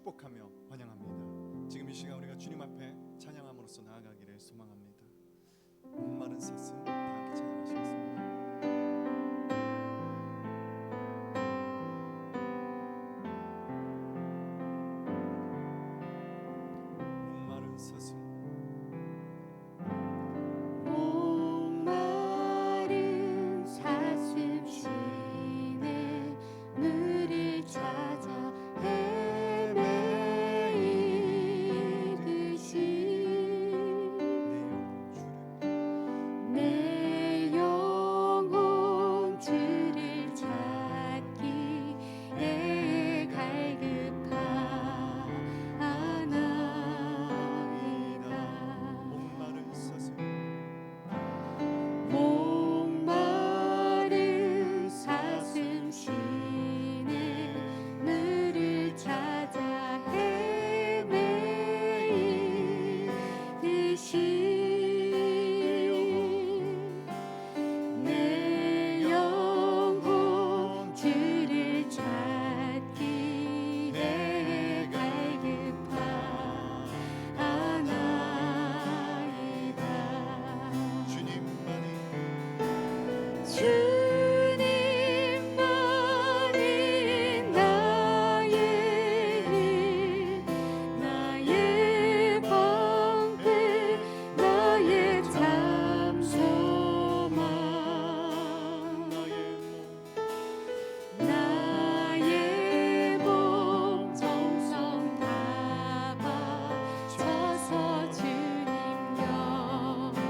축복하며 환영합니다. 지금 이 시간 우리가 주님 앞에 찬양함으로써 나아가기를 소망합니다. 목마른 사슴 다 함께 찬양하시겠습니다. 목마른 사슴 쉬네 물을 찾아 헤매이듯이 내 영혼 주를 찾기에 갈급하나이다. 목마른 사슴 목마른 사슴 쉬네 물을 찾아 헤매이듯이 내 영혼 주를 찾기에 갈급하나이다. 주님만이 주님만이 나의 힘, 나의 방패, 나의 잠소망, 나의 몸 정성 다 바쳐서 주님 경배합니다.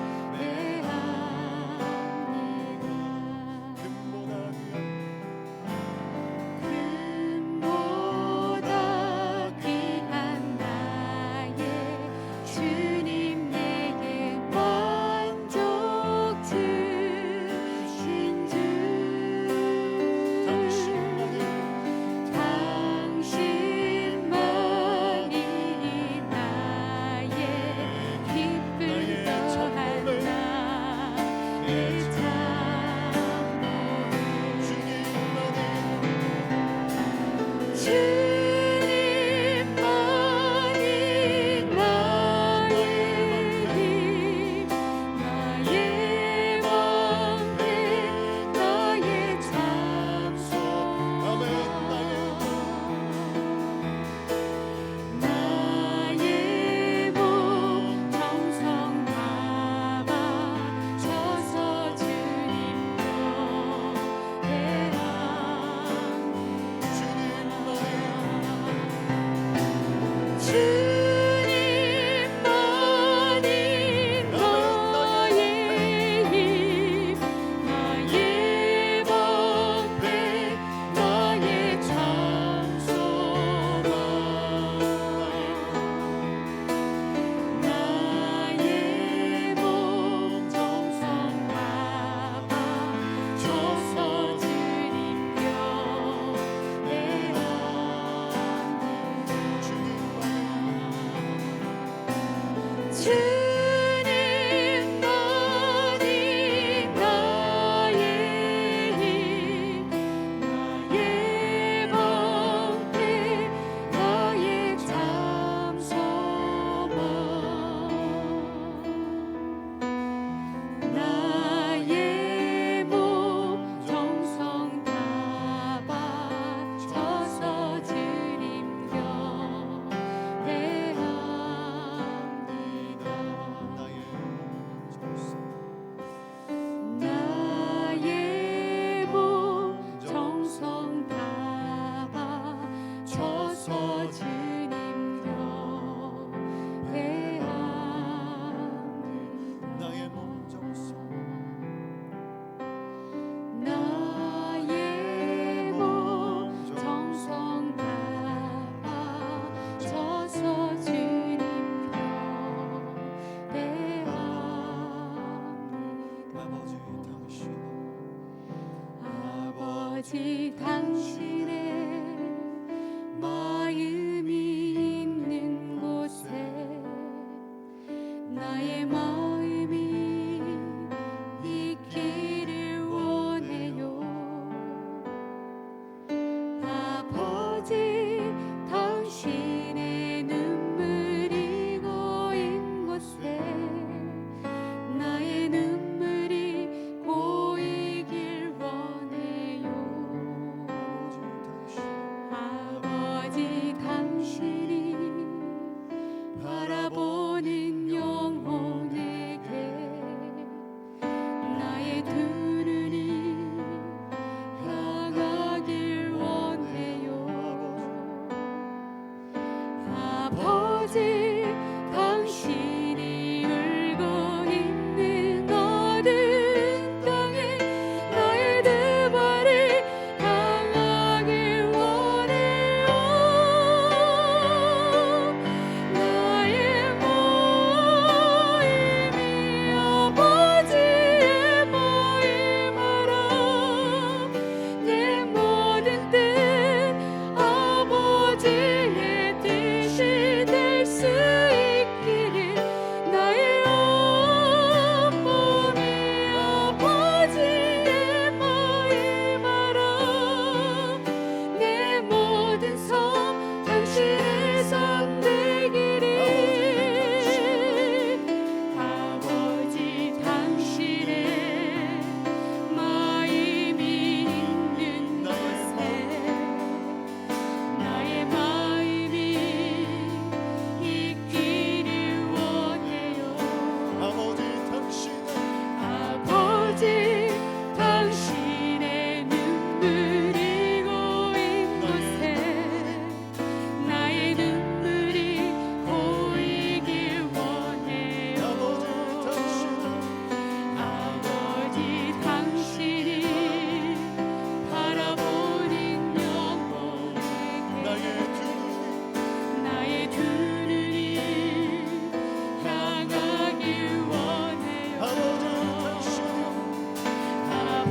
금보다 귀한 나의 주님 내게 만족 주신 주 당신만이 나의 기쁨 더한 나의 참모를 주님만이 나의 힘, 나의 방패, 나의 잠소망, 나의 몸 정성 다 바쳐서 주님 경배합니다. 주님만이 나의 힘, 나의 방패, 나의 잠소망, 나의 몸 정성 다 바쳐서 주님 경배합니다. 주님만이 나의 힘, 나의 방패, 나의 잠소망, 나의 몸 정성 다 바쳐서 주님 경배합니다. 나의 나의 몸 정성 다 바쳐서 주님 경배합니다. 나의 몸 정성 나의 몸 정성 다 바쳐서 주님 경배합니다. 아버지 당신의 마음이 있는 곳에 나의 마음이 있기를 원해요. 아버지 당신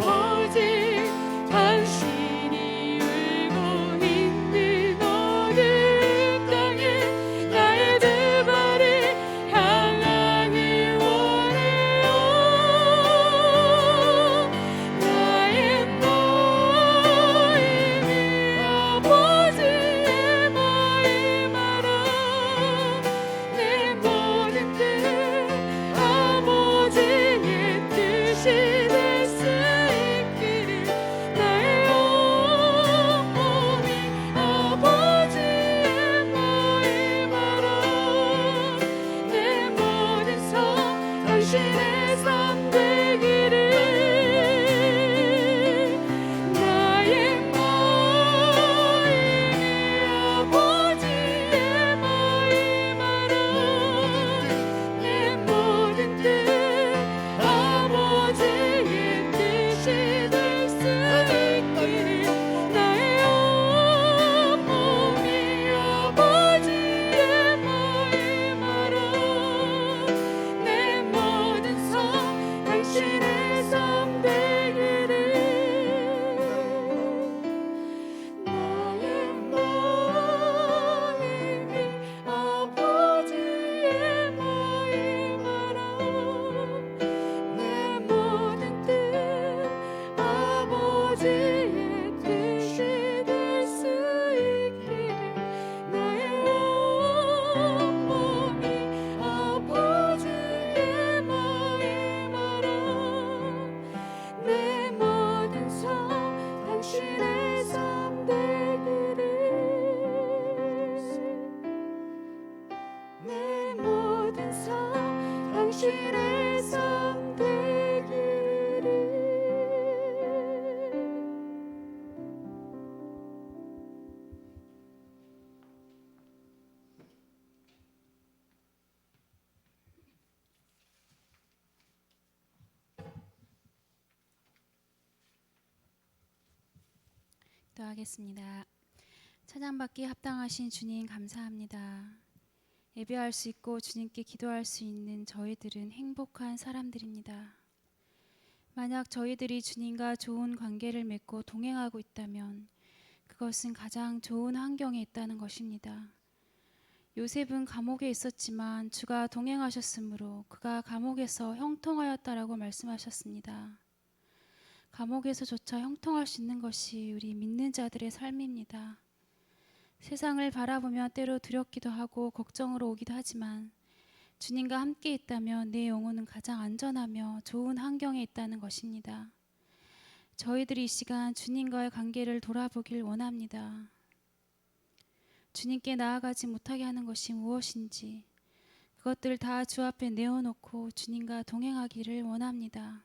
아버지 당신이 울고 있는 어느 땅에 나의 두 발을 향하길 원해요. 나의 마음이 아버지의 마음 알아. 내 모든 뜻 아버지의 뜻이 될 수 있기를 나의 온몸이 아버지의 마음 알아. 내 모든 삶 당신의 삶 되기를 나의 마음이 아버지의 마음 알아. 내 모든 뜻 아버지의 뜻이 될 수 있기를 나의 온몸이 아버지의 마음 알아. 내 모든 삶 당신의 삶 되기를 나의 마음이 아버지의 마음 알아. 내 모든 뜻 아버지의 뜻이 될 수 있기를 나의 온몸이 아버지의 마음 알아. 내 모든 삶 당신의 삶 되기를 내 모든 삶 당신의 삶 되기를 기도하겠습니다. 찬양받기 합당하신 주님 감사합니다. 예배할 수 있고 주님께 기도할 수 있는 저희들은 행복한 사람들입니다. 만약 저희들이 주님과 좋은 관계를 맺고 동행하고 있다면 그것은 가장 좋은 환경에 있다는 것입니다. 요셉은 감옥에 있었지만 주가 동행하셨으므로 그가 감옥에서 형통하였다라고 말씀하셨습니다. 감옥에서조차 형통할 수 있는 것이 우리 믿는 자들의 삶입니다. 세상을 바라보며 때로 두렵기도 하고 걱정으로 오기도 하지만 주님과 함께 있다면 내 영혼은 가장 안전하며 좋은 환경에 있다는 것입니다. 저희들이 이 시간 주님과의 관계를 돌아보길 원합니다. 주님께 나아가지 못하게 하는 것이 무엇인지 그것들을 다 주 앞에 내어놓고 주님과 동행하기를 원합니다.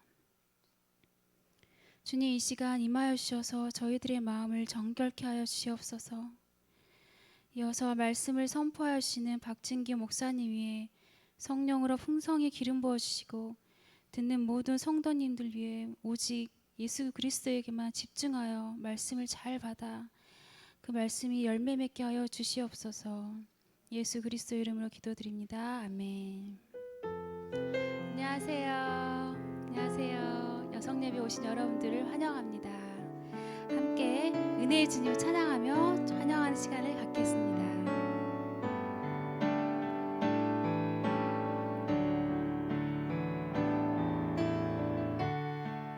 주님, 이 시간 임하여 주셔서 저희들의 마음을 정결케 하여 주시옵소서. 이어서 말씀을 선포하여 주시는 박진기 목사님 위에 성령으로 풍성히 기름 부어 주시고 듣는 모든 성도님들 위해 오직 예수 그리스도에게만 집중하여 말씀을 잘 받아 그 말씀이 열매 맺게 하여 주시옵소서. 예수 그리스도 이름으로 기도드립니다. 아멘. 안녕하세요. 안녕하세요. 여성예배 오신 여러분들을 환영합니다. 함께 은혜의 주님 찬양하며 찬양하는 시간을 갖겠습니다.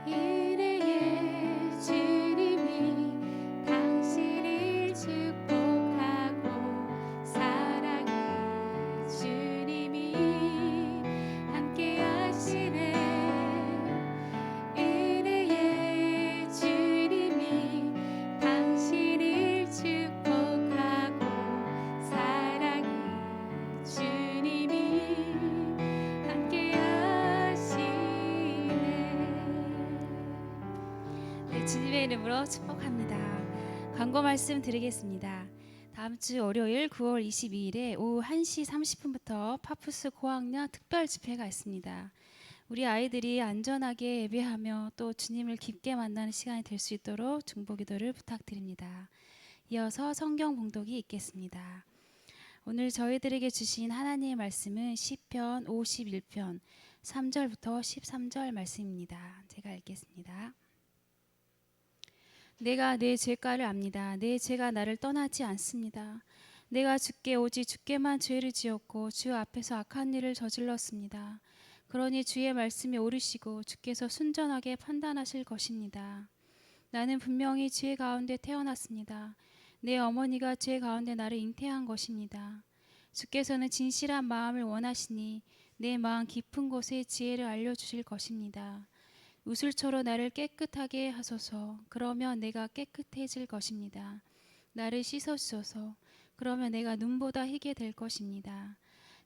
은혜의 주님이 당신을 축복하고 사랑의 주님이 함께 하시네. 은혜의 주님이 당신을 축복하고 사랑의 주님이 함께 하시네. 네, 주님의 이름으로 축복합니다. 광고 말씀 드리겠습니다. 다음 주 월요일 9월 22일에 오후 1시 30분부터 파푸스 고학년 특별 집회가 있습니다. 우리 아이들이 안전하게 예배하며 또 주님을 깊게 만나는 시간이 될 수 있도록 중보기도를 부탁드립니다. 이어서 성경 봉독이 있겠습니다. 오늘 저희들에게 주신 하나님의 말씀은 시편 51편 3절부터 13절 말씀입니다. 제가 읽겠습니다. 내가 내 죄가를 압니다. 내 죄가 나를 떠나지 않습니다. 내가 주께 오직 주께만 죄를 지었고 주 앞에서 악한 일을 저질렀습니다. 그러니 주의 말씀이 옳으시고 주께서 순전하게 판단하실 것입니다. 나는 분명히 죄 가운데 태어났습니다. 내 어머니가 죄 가운데 나를 잉태한 것입니다. 주께서는 진실한 마음을 원하시니 내 마음 깊은 곳에 지혜를 알려주실 것입니다. 우슬초로 나를 깨끗하게 하소서. 그러면 내가 깨끗해질 것입니다. 나를 씻어주소서. 그러면 내가 눈보다 희게 될 것입니다.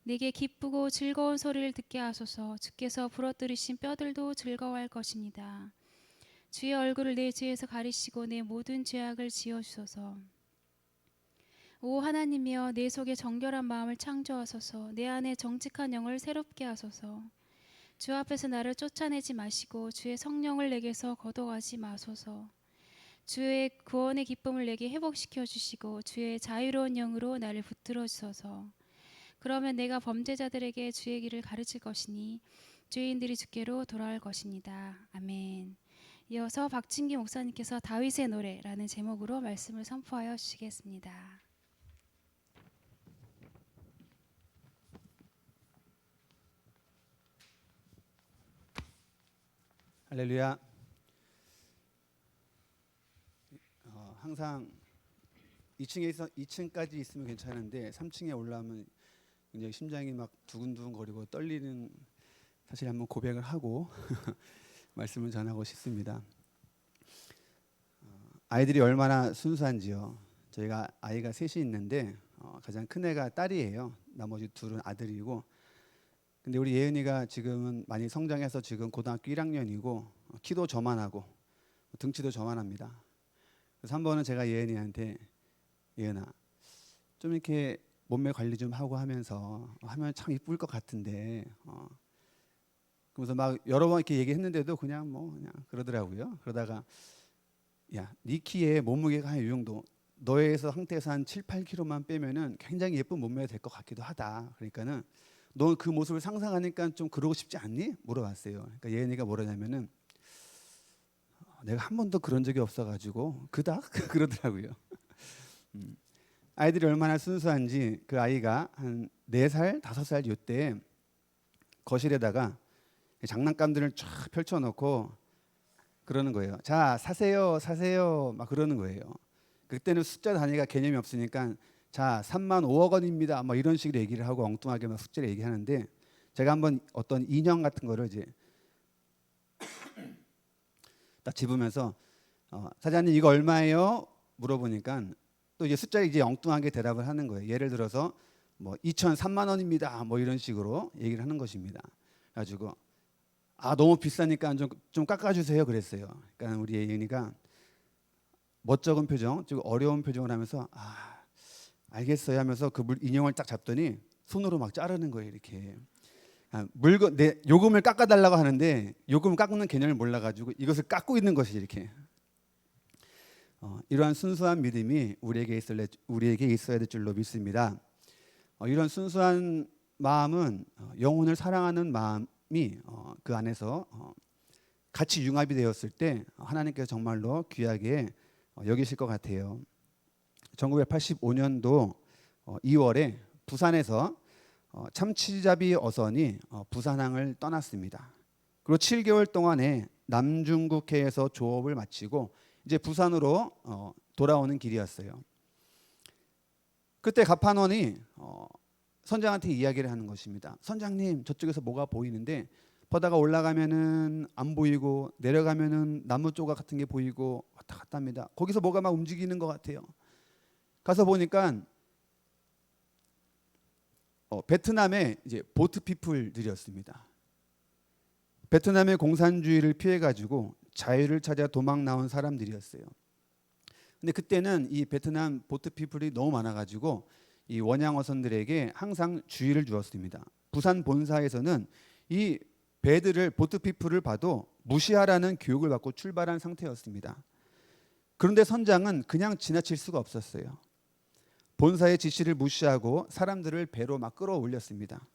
내게 기쁘고 즐거운 소리를 듣게 하소서. 주께서 부러뜨리신 뼈들도 즐거워할 것입니다. 주의 얼굴을 내 죄에서 가리시고 내 모든 죄악을 지어주소서. 오 하나님이여, 내 속에 정결한 마음을 창조하소서. 내 안에 정직한 영을 새롭게 하소서. 주 앞에서 나를 쫓아내지 마시고 주의 성령을 내게서 거둬가지 마소서. 주의 구원의 기쁨을 내게 회복시켜 주시고 주의 자유로운 영으로 나를 붙들어 주소서. 그러면 내가 범죄자들에게 주의 길을 가르칠 것이니 죄인들이 주께로 돌아올 것입니다. 아멘. 이어서 박진기 목사님께서 다윗의 노래라는 제목으로 말씀을 선포하여 주시겠습니다. 할렐루야. 항상 2층까지 있으면 괜찮은데 3층에 올라오면 굉장히 심장이 막 두근두근거리고 떨리는 사실 한번 고백을 하고 말씀을 전하고 싶습니다. 아이들이 얼마나 순수한지요. 저희가 아이가 셋이 있는데 가장 큰 애가 딸이에요. 나머지 둘은 아들이고. 근데 우리 예은이가 지금은 많이 성장해서 지금 고등학교 1학년이고 키도 저만하고 등치도 저만합니다. 그래서 한 번은 제가 예은이한테 예은아 좀 이렇게 몸매 관리 좀 하고 하면서 하면 참 이쁠 것 같은데 그러면서 막 여러 번 이렇게 얘기했는데도 그냥 그러더라고요. 그러다가 야, 네 키에 몸무게가 한 이 정도 너에서 상태에서 한 7, 8kg만 빼면은 굉장히 예쁜 몸매가 될 것 같기도 하다. 그러니까는 너 그 모습을 상상하니까 좀 그러고 싶지 않니? 물어봤어요. 그러니까 예은이가 뭐라냐면은 내가 한 번도 그런 적이 없어가지고 그닥 그러더라고요. 아이들이 얼마나 순수한지 그 아이가 한 4살, 5살 이때 거실에다가 장난감들을 쫙 펼쳐놓고 그러는 거예요. 자, 사세요, 사세요, 막 그러는 거예요. 그때는 숫자 단위가 개념이 없으니까 자, 3만 5억 원입니다. 뭐 이런 식으로 얘기를 하고 엉뚱하게 막 숫자를 얘기하는데 제가 한번 어떤 인형 같은 거를 이제 딱 집으면서 사장님 이거 얼마예요? 물어보니까 또 이제 숫자에 이제 엉뚱하게 대답을 하는 거예요. 예를 들어서 뭐 2,003만 원입니다. 뭐 이런 식으로 얘기를 하는 것입니다. 가지고 너무 비싸니까 좀 깎아주세요 그랬어요. 그러니까 우리 예은이가 멋쩍은 표정, 좀 어려운 표정을 하면서 알겠어요 하면서 그 인형을 딱 잡더니 손으로 막 자르는 거예요. 이렇게 물건 내 요금을 깎아달라고 하는데 요금 깎는 개념을 몰라가지고 이것을 깎고 있는 것이 이렇게 이러한 순수한 믿음이 우리에게 있어야 될 줄로 믿습니다. 이런 순수한 마음은 영혼을 사랑하는 마음이 그 안에서 같이 융합이 되었을 때 하나님께서 정말로 귀하게 여기실 것 같아요. 1985년도 2월에 부산에서 참치잡이 어선이 부산항을 떠났습니다. 그리고 7개월 동안에 남중국해에서 조업을 마치고 이제 부산으로 돌아오는 길이었어요. 그때 갑판원이 선장한테 이야기를 하는 것입니다. 선장님, 저쪽에서 뭐가 보이는데 바다가 올라가면은 안 보이고 내려가면은 나무 조각 같은 게 보이고 왔다 갔다 합니다. 거기서 뭐가 막 움직이는 것 같아요. 가서 보니까 베트남의 이제 보트 피플들이었습니다. 베트남의 공산주의를 피해 가지고 자유를 찾아 도망 나온 사람들이었어요. 근데 그때는 이 베트남 보트 피플이 너무 많아 가지고 이 원양 어선들에게 항상 주의를 주었습니다. 부산 본사에서는 이 배들을 보트 피플을 봐도 무시하라는 교육을 받고 출발한 상태였습니다. 그런데 선장은 그냥 지나칠 수가 없었어요. 본사의 지시를 무시하고 사람들을 배로 막 끌어올렸습니다.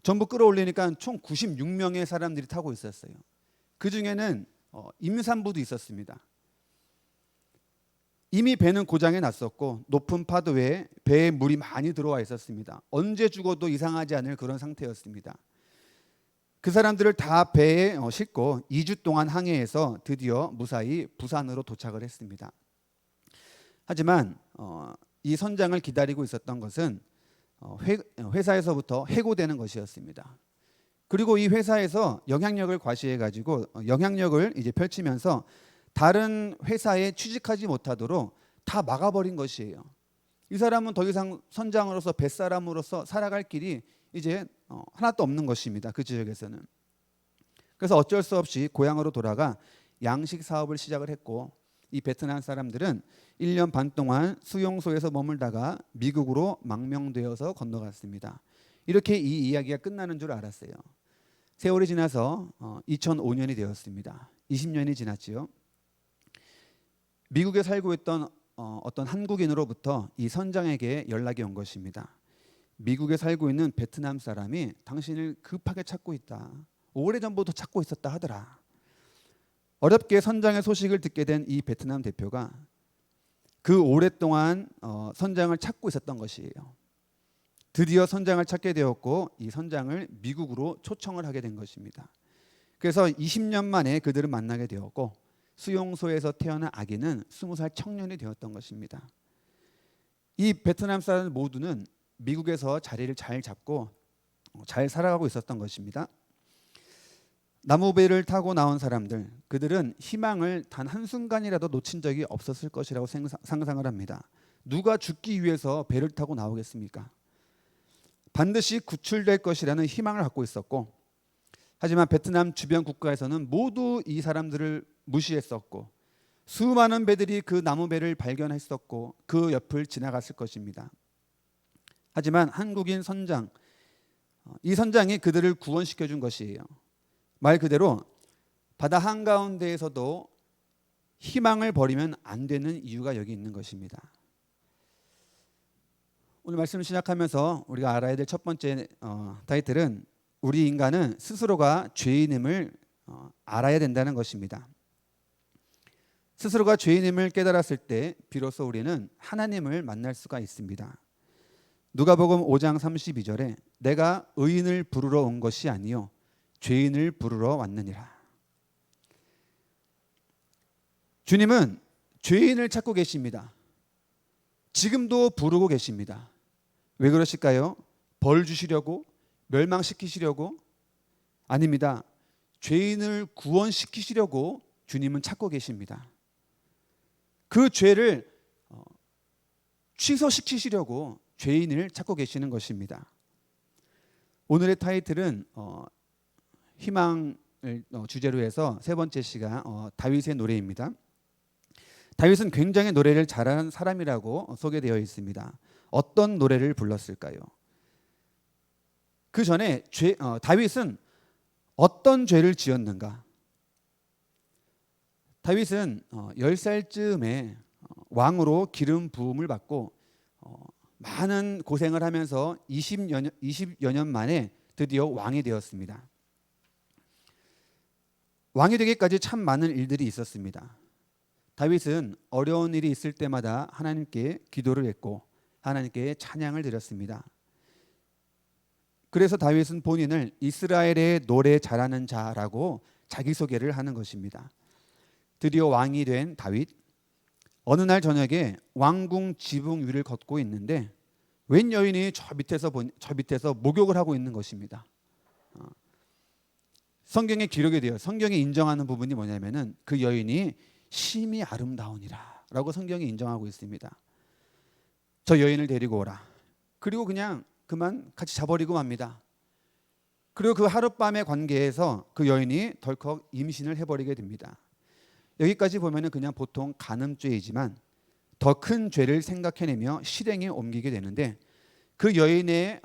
전부 끌어올리니까 총 96명의 사람들이 타고 있었어요. 그 중에는 임산부도 있었습니다. 이미 배는 고장이 났었고 높은 파도에 배에 물이 많이 들어와 있었습니다. 언제 죽어도 이상하지 않을 그런 상태였습니다. 그 사람들을 다 배에 싣고 2주 동안 항해해서 드디어 무사히 부산으로 도착을 했습니다. 하지만 이 선장을 기다리고 있었던 것은 회사에서부터 해고되는 것이었습니다. 그리고 이 회사에서 영향력을 과시해 가지고 영향력을 이제 펼치면서 다른 회사에 취직하지 못하도록 다 막아버린 것이에요. 이 사람은 더 이상 선장으로서 뱃사람으로서 살아갈 길이 이제 하나도 없는 것입니다. 그 지역에서는. 그래서 어쩔 수 없이 고향으로 돌아가 양식 사업을 시작을 했고, 이 베트남 사람들은 1년 반 동안 수용소에서 머물다가 미국으로 망명되어서 건너갔습니다. 이렇게 이 이야기가 끝나는 줄 알았어요. 세월이 지나서 2005년이 되었습니다. 20년이 지났지요. 미국에 살고 있던 어떤 한국인으로부터 이 선장에게 연락이 온 것입니다. 미국에 살고 있는 베트남 사람이 당신을 급하게 찾고 있다. 오래전부터 찾고 있었다 하더라. 어렵게 선장의 소식을 듣게 된 이 베트남 대표가 그 오랫동안 선장을 찾고 있었던 것이에요. 드디어 선장을 찾게 되었고 이 선장을 미국으로 초청을 하게 된 것입니다. 그래서 20년 만에 그들을 만나게 되었고 수용소에서 태어난 아기는 20살 청년이 되었던 것입니다. 이 베트남 사람 모두는 미국에서 자리를 잘 잡고 잘 살아가고 있었던 것입니다. 나무배를 타고 나온 사람들, 그들은 희망을 단 한순간이라도 놓친 적이 없었을 것이라고 상상을 합니다. 누가 죽기 위해서 배를 타고 나오겠습니까? 반드시 구출될 것이라는 희망을 갖고 있었고, 하지만 베트남 주변 국가에서는 모두 이 사람들을 무시했었고 수많은 배들이 그 나무배를 발견했었고 그 옆을 지나갔을 것입니다. 하지만 한국인 선장, 이 선장이 그들을 구원시켜 준 것이에요. 말 그대로 바다 한가운데에서도 희망을 버리면 안 되는 이유가 여기 있는 것입니다. 오늘 말씀을 시작하면서 우리가 알아야 될 첫 번째 타이틀은 우리 인간은 스스로가 죄인임을 알아야 된다는 것입니다. 스스로가 죄인임을 깨달았을 때 비로소 우리는 하나님을 만날 수가 있습니다. 누가복음 5장 32절에 내가 의인을 부르러 온 것이 아니요 죄인을 부르러 왔느니라. 주님은 죄인을 찾고 계십니다. 지금도 부르고 계십니다. 왜 그러실까요? 벌 주시려고? 멸망시키시려고? 아닙니다. 죄인을 구원시키시려고 주님은 찾고 계십니다. 그 죄를 취소시키시려고 죄인을 찾고 계시는 것입니다. 오늘의 타이틀은 희망을 주제로 해서 세 번째 시간 다윗의 노래입니다. 다윗은 굉장히 노래를 잘하는 사람이라고 소개되어 있습니다. 어떤 노래를 불렀을까요? 그 전에 다윗은 어떤 죄를 지었는가? 다윗은 10살쯤에 왕으로 기름 부음을 받고 많은 고생을 하면서 20여 년 만에 드디어 왕이 되었습니다. 왕이 되기까지 참 많은 일들이 있었습니다. 다윗은 어려운 일이 있을 때마다 하나님께 기도를 했고 하나님께 찬양을 드렸습니다. 그래서 다윗은 본인을 이스라엘의 노래 잘하는 자라고 자기소개를 하는 것입니다. 드디어 왕이 된 다윗, 어느 날 저녁에 왕궁 지붕 위를 걷고 있는데 웬 여인이 저 밑에서 목욕을 하고 있는 것입니다. 성경에 기록이 돼요. 성경이 인정하는 부분이 뭐냐면은 그 여인이 심히 아름다우니라 라고 성경이 인정하고 있습니다. 저 여인을 데리고 오라. 그리고 그냥 그만 같이 자버리고 맙니다. 그리고 그 하룻밤의 관계에서 그 여인이 덜컥 임신을 해버리게 됩니다. 여기까지 보면은 그냥 보통 간음죄이지만 더 큰 죄를 생각해내며 실행에 옮기게 되는데 그 여인의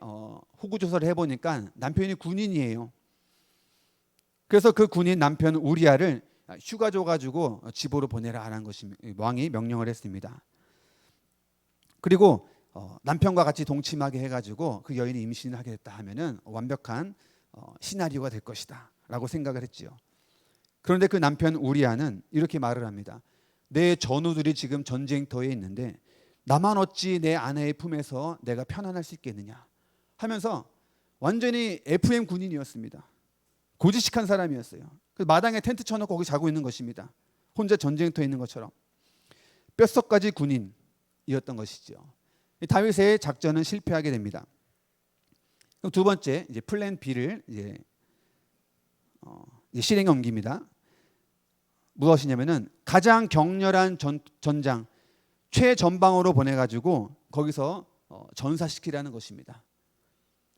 호구조사를 해보니까 남편이 군인이에요. 그래서 그 군인 남편 우리아를 휴가 줘가지고 집으로 보내라라는 것이 왕이 명령을 했습니다. 그리고 남편과 같이 동침하게 해가지고 그 여인이 임신을 하게 됐다 하면은 완벽한 시나리오가 될 것이다라고 생각을 했지요. 그런데 그 남편 우리아는 이렇게 말을 합니다. 내 전우들이 지금 전쟁터에 있는데 나만 어찌 내 아내의 품에서 내가 편안할 수 있겠느냐 하면서 완전히 FM 군인이었습니다. 고지식한 사람이었어요. 그래서 마당에 텐트 쳐놓고 거기 자고 있는 것입니다. 혼자 전쟁터에 있는 것처럼 뼛속까지 군인이었던 것이죠. 다윗의 작전은 실패하게 됩니다. 그럼 두 번째 이제 플랜 B를 이제 실행에 옮깁니다. 무엇이냐면은 가장 격렬한 전장 최전방으로 보내가지고 거기서 전사시키라는 것입니다.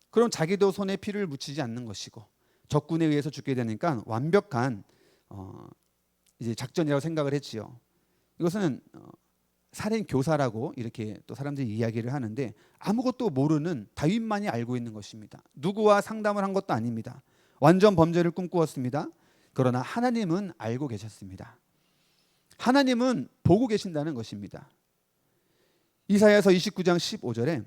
그럼 자기도 손에 피를 묻히지 않는 것이고 적군에 의해서 죽게 되니까 완벽한 이제 작전이라고 생각을 했지요. 이것은 살인 교사라고 이렇게 또 사람들이 이야기를 하는데 아무것도 모르는 다윗만이 알고 있는 것입니다. 누구와 상담을 한 것도 아닙니다. 완전 범죄를 꿈꾸었습니다. 그러나 하나님은 알고 계셨습니다. 하나님은 보고 계신다는 것입니다. 이사야서 29장 15절에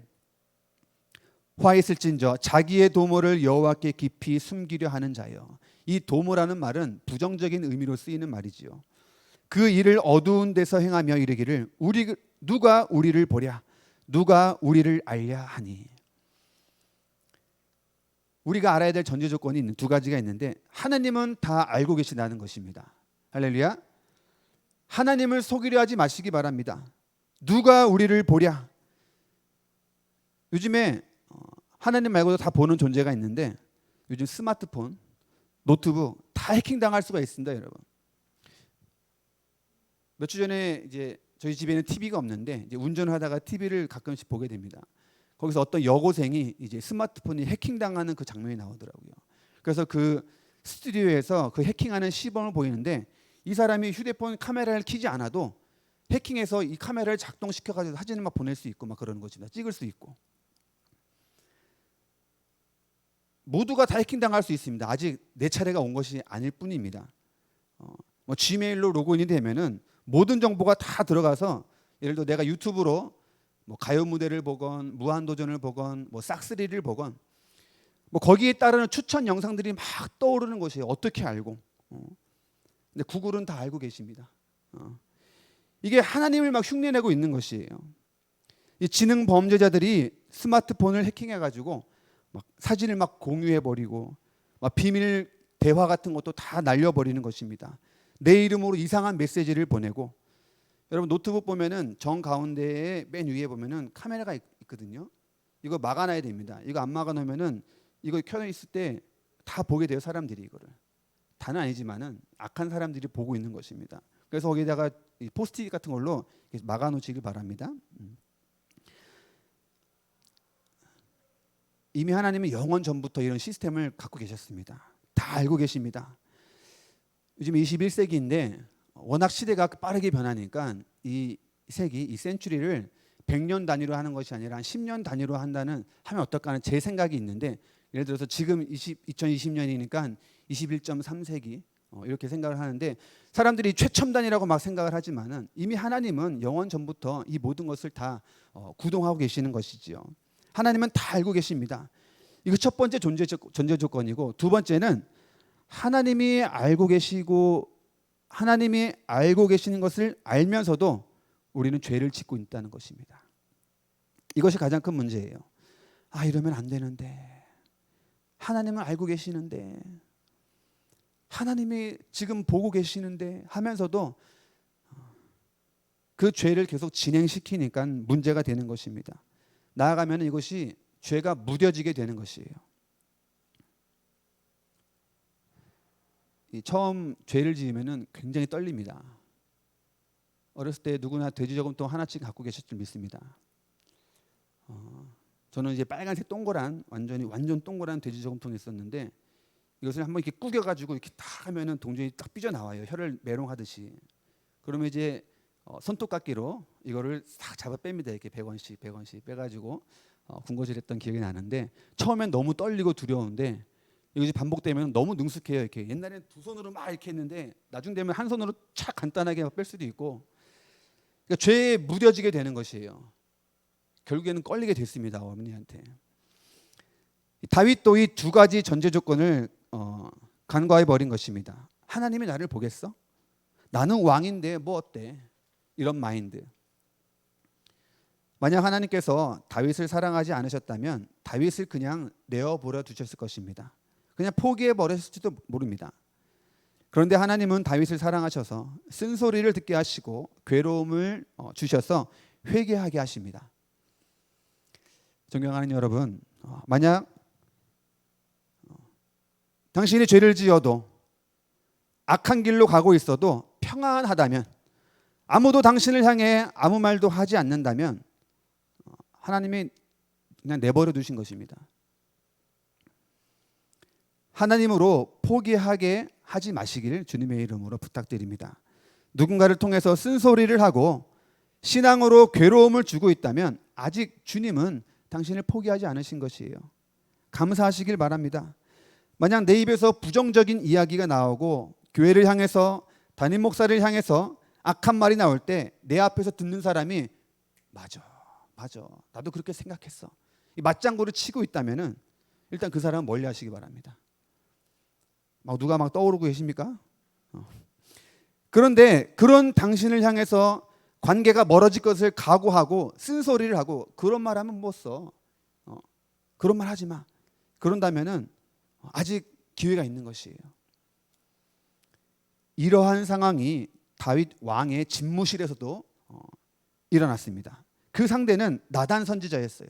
화 있을진저 자기의 도모를 여호와께 깊이 숨기려 하는 자여. 이 도모라는 말은 부정적인 의미로 쓰이는 말이지요. 그 일을 어두운 데서 행하며 이르기를 누가 우리를 보랴 누가 우리를 알랴 하니. 우리가 알아야 될 전제 조건이 있는 두 가지가 있는데 하나님은 다 알고 계시다는 것입니다. 할렐루야. 하나님을 속이려 하지 마시기 바랍니다. 누가 우리를 보랴. 요즘에 하나님 말고도 다 보는 존재가 있는데 요즘 스마트폰, 노트북 다 해킹당할 수가 있습니다, 여러분. 몇 주 전에 이제 저희 집에는 TV가 없는데 이제 운전을 하다가 TV를 가끔씩 보게 됩니다. 거기서 어떤 여고생이 이제 스마트폰이 해킹당하는 그 장면이 나오더라고요. 그래서 그 스튜디오에서 그 해킹하는 시범을 보이는데 이 사람이 휴대폰 카메라를 켜지 않아도 해킹해서 이 카메라를 작동시켜가지고 사진을 막 보낼 수 있고 막 그러는 것입니다. 찍을 수 있고. 모두가 다 해킹당할 수 있습니다. 아직 내 차례가 온 것이 아닐 뿐입니다. 뭐 지메일로 로그인이 되면은 모든 정보가 다 들어가서 예를 들어 내가 유튜브로 뭐 가요 무대를 보건 무한도전을 보건 뭐 싹쓸이를 보건 뭐 거기에 따르는 추천 영상들이 막 떠오르는 것이에요. 어떻게 알고? 근데 구글은 다 알고 계십니다. 이게 하나님을 막 흉내내고 있는 것이에요. 이 지능 범죄자들이 스마트폰을 해킹해가지고 막 사진을 막 공유해버리고 막 비밀 대화 같은 것도 다 날려버리는 것입니다. 내 이름으로 이상한 메시지를 보내고 여러분 노트북 보면은 정 가운데에 맨 위에 보면은 카메라가 있거든요. 이거 막아놔야 됩니다. 이거 안 막아놓으면은 이거 켜져 있을 때 다 보게 돼요. 사람들이 이거를. 다는 아니지만은 악한 사람들이 보고 있는 것입니다. 그래서 거기다가 포스트잇 같은 걸로 막아놓으시길 바랍니다. 이미 하나님은 영원 전부터 이런 시스템을 갖고 계셨습니다. 다 알고 계십니다. 요즘 21세기인데 워낙 시대가 빠르게 변하니까 이 세기, 이 센츄리를 100년 단위로 하는 것이 아니라 한 10년 단위로 하면 어떨까 하는 제 생각이 있는데 예를 들어서 지금 2020년이니까 21.3세기 이렇게 생각을 하는데 사람들이 최첨단이라고 막 생각을 하지만은 이미 하나님은 영원 전부터 이 모든 것을 다 구동하고 계시는 것이지요. 하나님은 다 알고 계십니다. 이거 첫 번째 전제 조건이고 두 번째는 하나님이 알고 계시고 하나님이 알고 계시는 것을 알면서도 우리는 죄를 짓고 있다는 것입니다. 이것이 가장 큰 문제예요. 아, 이러면 안 되는데. 하나님은 알고 계시는데. 하나님이 지금 보고 계시는데 하면서도 그 죄를 계속 진행시키니까 문제가 되는 것입니다. 나아가면 이것이 죄가 무뎌지게 되는 것이에요. 처음 죄를 지으면은 굉장히 떨립니다. 어렸을 때 누구나 돼지 저금통 하나씩 갖고 계실 줄 믿습니다. 저는 이제 빨간색 동그란 완전 동그란 돼지 저금통이 있었는데 이것을 한번 이렇게 구겨가지고 이렇게 딱 하면은 동전이 딱 삐져 나와요. 혀를 메롱하듯이. 그러면 이제 손톱깎이로 이거를 싹 잡아 뺍니다. 이렇게 100원씩 빼가지고 군것질했던 기억이 나는데 처음엔 너무 떨리고 두려운데 이것이 반복되면 너무 능숙해요. 이렇게 옛날에는 두 손으로 막 이렇게 했는데 나중 되면 한 손으로 착 간단하게 뺄 수도 있고 그러니까 죄에 무뎌지게 되는 것이에요. 결국에는 걸리게 됐습니다. 어머니한테. 다윗도 이 두 가지 전제 조건을 간과해 버린 것입니다. 하나님이 나를 보겠어? 나는 왕인데 뭐 어때? 이런 마인드. 만약 하나님께서 다윗을 사랑하지 않으셨다면 다윗을 그냥 내어버려 두셨을 것입니다. 그냥 포기해 버렸을지도 모릅니다. 그런데 하나님은 다윗을 사랑하셔서 쓴소리를 듣게 하시고 괴로움을 주셔서 회개하게 하십니다. 존경하는 여러분, 만약 당신이 죄를 지어도 악한 길로 가고 있어도 평안하다면, 아무도 당신을 향해 아무 말도 하지 않는다면 하나님이 그냥 내버려 두신 것입니다. 하나님으로 포기하게 하지 마시기를 주님의 이름으로 부탁드립니다. 누군가를 통해서 쓴소리를 하고 신앙으로 괴로움을 주고 있다면 아직 주님은 당신을 포기하지 않으신 것이에요. 감사하시길 바랍니다. 만약 내 입에서 부정적인 이야기가 나오고 교회를 향해서, 담임 목사를 향해서 악한 말이 나올 때 내 앞에서 듣는 사람이 맞아, 나도 그렇게 생각했어, 이 맞장구를 치고 있다면은 일단 그 사람은 멀리 하시기 바랍니다. 누가 막 떠오르고 계십니까? 그런데 그런 당신을 향해서 관계가 멀어질 것을 각오하고 쓴소리를 하고 그런 말 하면 못 써. 그런 말 하지 마. 그런다면은 아직 기회가 있는 것이에요. 이러한 상황이 다윗 왕의 집무실에서도 일어났습니다. 그 상대는 나단 선지자였어요.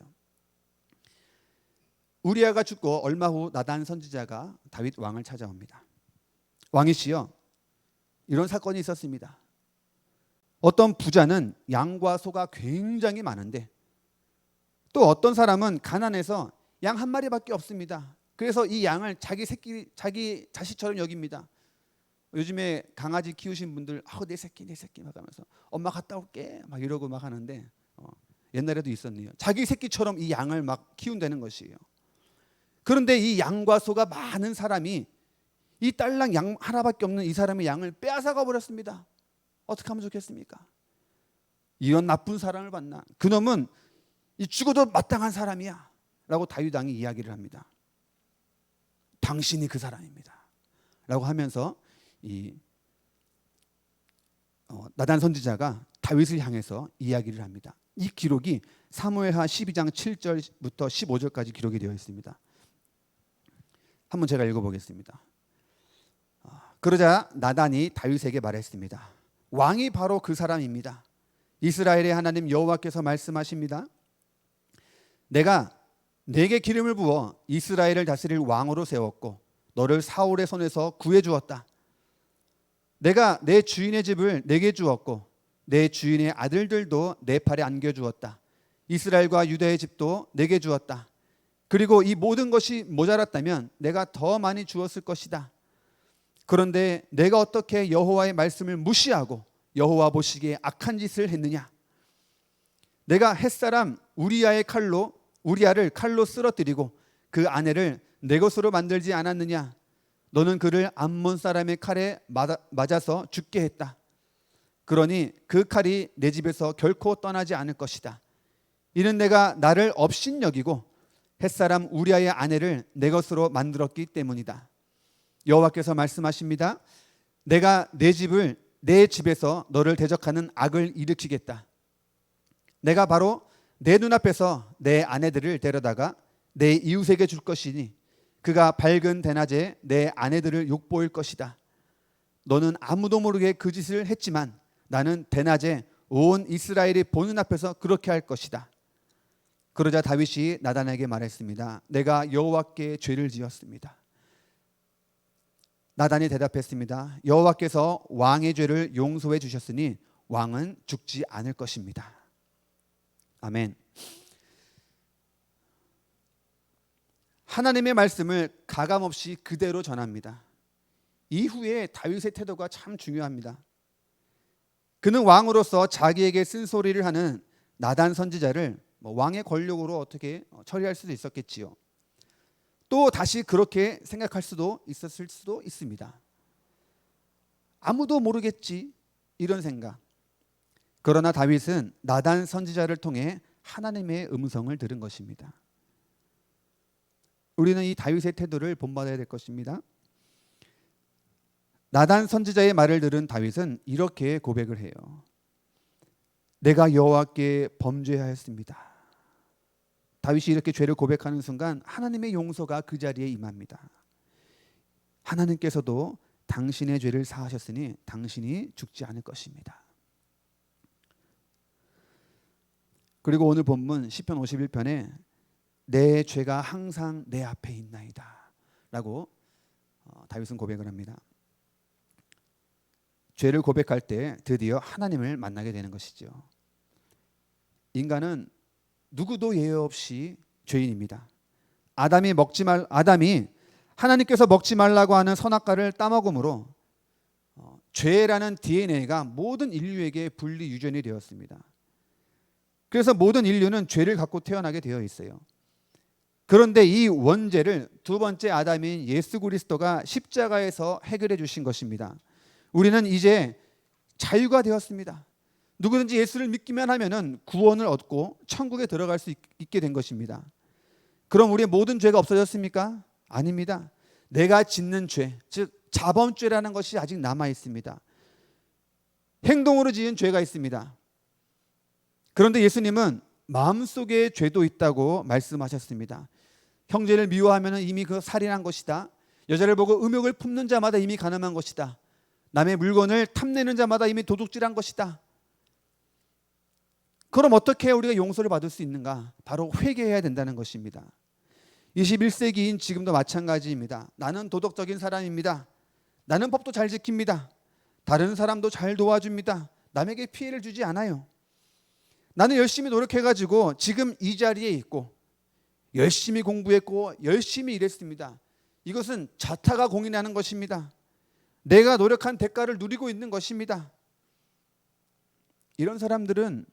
우리아가 죽고 얼마 후 나단 선지자가 다윗 왕을 찾아옵니다. 왕이시여, 이런 사건이 있었습니다. 어떤 부자는 양과 소가 굉장히 많은데 또 어떤 사람은 가난해서 양 한 마리밖에 없습니다. 그래서 이 양을 자기 자식처럼 여깁니다. 요즘에 강아지 키우신 분들 내 새끼 막 하면서 엄마 갔다 올게 막 이러고 막 하는데 옛날에도 있었네요. 자기 새끼처럼 이 양을 막 키운다는 것이에요. 그런데 이 양과 소가 많은 사람이 이 딸랑 양 하나밖에 없는 이 사람의 양을 빼앗아가 버렸습니다. 어떻게 하면 좋겠습니까? 이런 나쁜 사람을 봤나? 그놈은 이 죽어도 마땅한 사람이야 라고 다윗 왕이 이야기를 합니다. 당신이 그 사람입니다 라고 하면서 이 나단 선지자가 다윗을 향해서 이야기를 합니다. 이 기록이 사무엘하 12장 7절부터 15절까지 기록이 되어 있습니다. 한번 제가 읽어보겠습니다. 그러자 나단이 다윗에게 말했습니다. 왕이 바로 그 사람입니다. 이스라엘의 하나님 여호와께서 말씀하십니다. 내가 내게 기름을 부어 이스라엘을 다스릴 왕으로 세웠고 너를 사울의 손에서 구해 주었다. 내가 내 주인의 집을 내게 주었고 내 주인의 아들들도 내 팔에 안겨 주었다. 이스라엘과 유다의 집도 내게 주었다. 그리고 이 모든 것이 모자랐다면 내가 더 많이 주었을 것이다. 그런데 내가 어떻게 여호와의 말씀을 무시하고 여호와 보시기에 악한 짓을 했느냐? 내가 햇사람 우리아를 칼로 쓰러뜨리고 그 아내를 내 것으로 만들지 않았느냐? 너는 그를 암몬 사람의 칼에 맞아서 죽게 했다. 그러니 그 칼이 내 집에서 결코 떠나지 않을 것이다. 이는 내가 나를 업신여기고 햇사람 우리아의 아내를 내 것으로 만들었기 때문이다. 여호와께서 말씀하십니다. 내가 내 집에서 너를 대적하는 악을 일으키겠다. 내가 바로 내 눈앞에서 내 아내들을 데려다가 내 이웃에게 줄 것이니 그가 밝은 대낮에 내 아내들을 욕보일 것이다. 너는 아무도 모르게 그 짓을 했지만 나는 대낮에 온 이스라엘이 보는 앞에서 그렇게 할 것이다. 그러자 다윗이 나단에게 말했습니다. 내가 여호와께 죄를 지었습니다. 나단이 대답했습니다. 여호와께서 왕의 죄를 용서해 주셨으니 왕은 죽지 않을 것입니다. 아멘. 하나님의 말씀을 가감없이 그대로 전합니다. 이후에 다윗의 태도가 참 중요합니다. 그는 왕으로서 자기에게 쓴소리를 하는 나단 선지자를 왕의 권력으로 어떻게 처리할 수도 있었겠지요. 또 다시 그렇게 생각할 수도 있었을 수도 있습니다. 아무도 모르겠지 이런 생각. 그러나 다윗은 나단 선지자를 통해 하나님의 음성을 들은 것입니다. 우리는 이 다윗의 태도를 본받아야 될 것입니다. 나단 선지자의 말을 들은 다윗은 이렇게 고백을 해요. 내가 여호와께 범죄하였습니다. 다윗이 이렇게 죄를 고백하는 순간 하나님의 용서가 그 자리에 임합니다. 하나님께서도 당신의 죄를 사하셨으니 당신이 죽지 않을 것입니다. 그리고 오늘 본문 시편 51편에 내 죄가 항상 내 앞에 있나이다 라고 다윗은 고백을 합니다. 죄를 고백할 때 드디어 하나님을 만나게 되는 것이죠. 인간은 누구도 예외 없이 죄인입니다. 아담이 하나님께서 먹지 말라고 하는 선악과를 따먹음으로 죄라는 DNA가 모든 인류에게 분리 유전이 되었습니다. 그래서 모든 인류는 죄를 갖고 태어나게 되어 있어요. 그런데 이 원죄를 두 번째 아담인 예수 그리스도가 십자가에서 해결해 주신 것입니다. 우리는 이제 자유가 되었습니다. 누구든지 예수를 믿기만 하면은 구원을 얻고 천국에 들어갈 수 있게 된 것입니다. 그럼 우리의 모든 죄가 없어졌습니까? 아닙니다. 내가 짓는 죄, 즉 자범죄라는 것이 아직 남아 있습니다. 행동으로 지은 죄가 있습니다. 그런데 예수님은 마음속에 죄도 있다고 말씀하셨습니다. 형제를 미워하면 이미 그 살인한 것이다. 여자를 보고 음욕을 품는 자마다 이미 간음한 것이다. 남의 물건을 탐내는 자마다 이미 도둑질한 것이다. 그럼 어떻게 우리가 용서를 받을 수 있는가? 바로 회개해야 된다는 것입니다. 21세기인 지금도 마찬가지입니다. 나는 도덕적인 사람입니다. 나는 법도 잘 지킵니다. 다른 사람도 잘 도와줍니다. 남에게 피해를 주지 않아요. 나는 열심히 노력해가지고 지금 이 자리에 있고 열심히 공부했고 열심히 일했습니다. 이것은 자타가 공인하는 것입니다. 내가 노력한 대가를 누리고 있는 것입니다. 이런 사람들은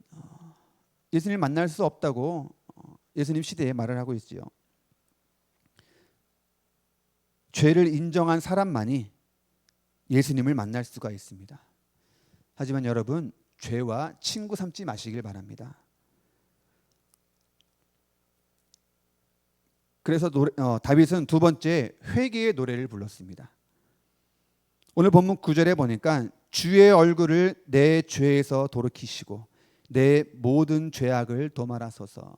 예수님을 만날 수 없다고 예수님 시대에 말을 하고 있지요. 죄를 인정한 사람만이 예수님을 만날 수가 있습니다. 하지만 여러분, 죄와 친구 삼지 마시길 바랍니다. 그래서 다윗은 두 번째 회개의 노래를 불렀습니다. 오늘 본문 9절에 보니까 주의 얼굴을 내 죄에서 돌이키시고 내 모든 죄악을 도말하소서.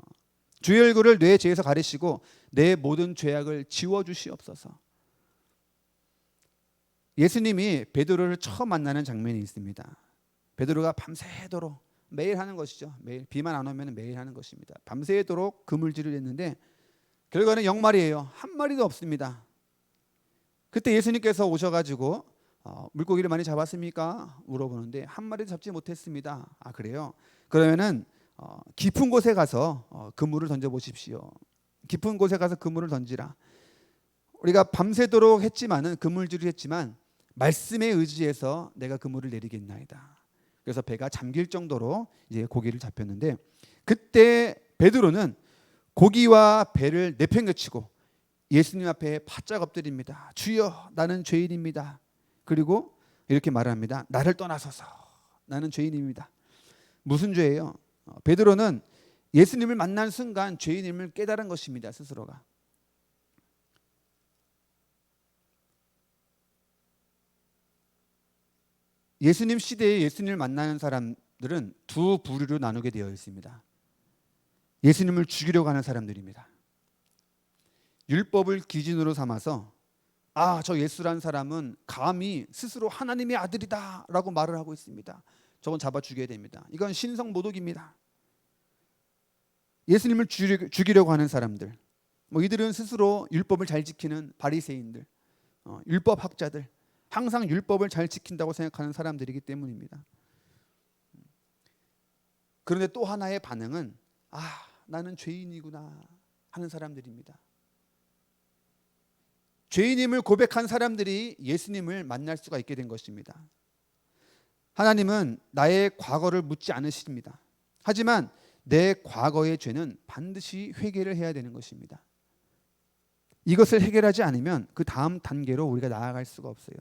주의 얼굴을 내 죄에서 가리시고 내 모든 죄악을 지워주시옵소서. 예수님이 베드로를 처음 만나는 장면이 있습니다. 베드로가 밤새도록 매일 하는 것이죠. 매일 비만 안 오면 매일 하는 것입니다. 밤새도록 그물질을 했는데 결과는 0마리예요. 한 마리도 없습니다. 그때 예수님께서 오셔가지고 물고기를 많이 잡았습니까? 물어보는데 한 마리도 잡지 못했습니다. 아, 그래요? 그러면은 깊은 곳에 가서 그물을 던져보십시오. 깊은 곳에 가서 그물을 던지라. 우리가 밤새도록 했지만은 그물질을 했지만 말씀에 의지해서 내가 그물을 내리겠나이다. 그래서 배가 잠길 정도로 이제 고기를 잡혔는데 그때 베드로는 고기와 배를 내팽개치고 예수님 앞에 바짝 엎드립니다. 주여, 나는 죄인입니다. 그리고 이렇게 말합니다. 나를 떠나소서. 나는 죄인입니다. 무슨 죄예요? 베드로는 예수님을 만난 순간 죄인임을 깨달은 것입니다. 스스로가. 예수님 시대에 예수님을 만나는 사람들은 두 부류로 나누게 되어 있습니다. 예수님을 죽이려고 하는 사람들입니다. 율법을 기준으로 삼아서 저 예수란 사람은 감히 스스로 하나님의 아들이다 라고 말을 하고 있습니다. 저건 잡아 죽여야 됩니다. 이건 신성모독입니다. 예수님을 죽이려고 하는 사람들, 이들은 스스로 율법을 잘 지키는 바리새인들, 율법학자들, 항상 율법을 잘 지킨다고 생각하는 사람들이기 때문입니다. 그런데 또 하나의 반응은 나는 죄인이구나 하는 사람들입니다. 죄인임을 고백한 사람들이 예수님을 만날 수가 있게 된 것입니다. 하나님은 나의 과거를 묻지 않으십니다. 하지만 내 과거의 죄는 반드시 회개를 해야 되는 것입니다. 이것을 해결하지 않으면 그 다음 단계로 우리가 나아갈 수가 없어요.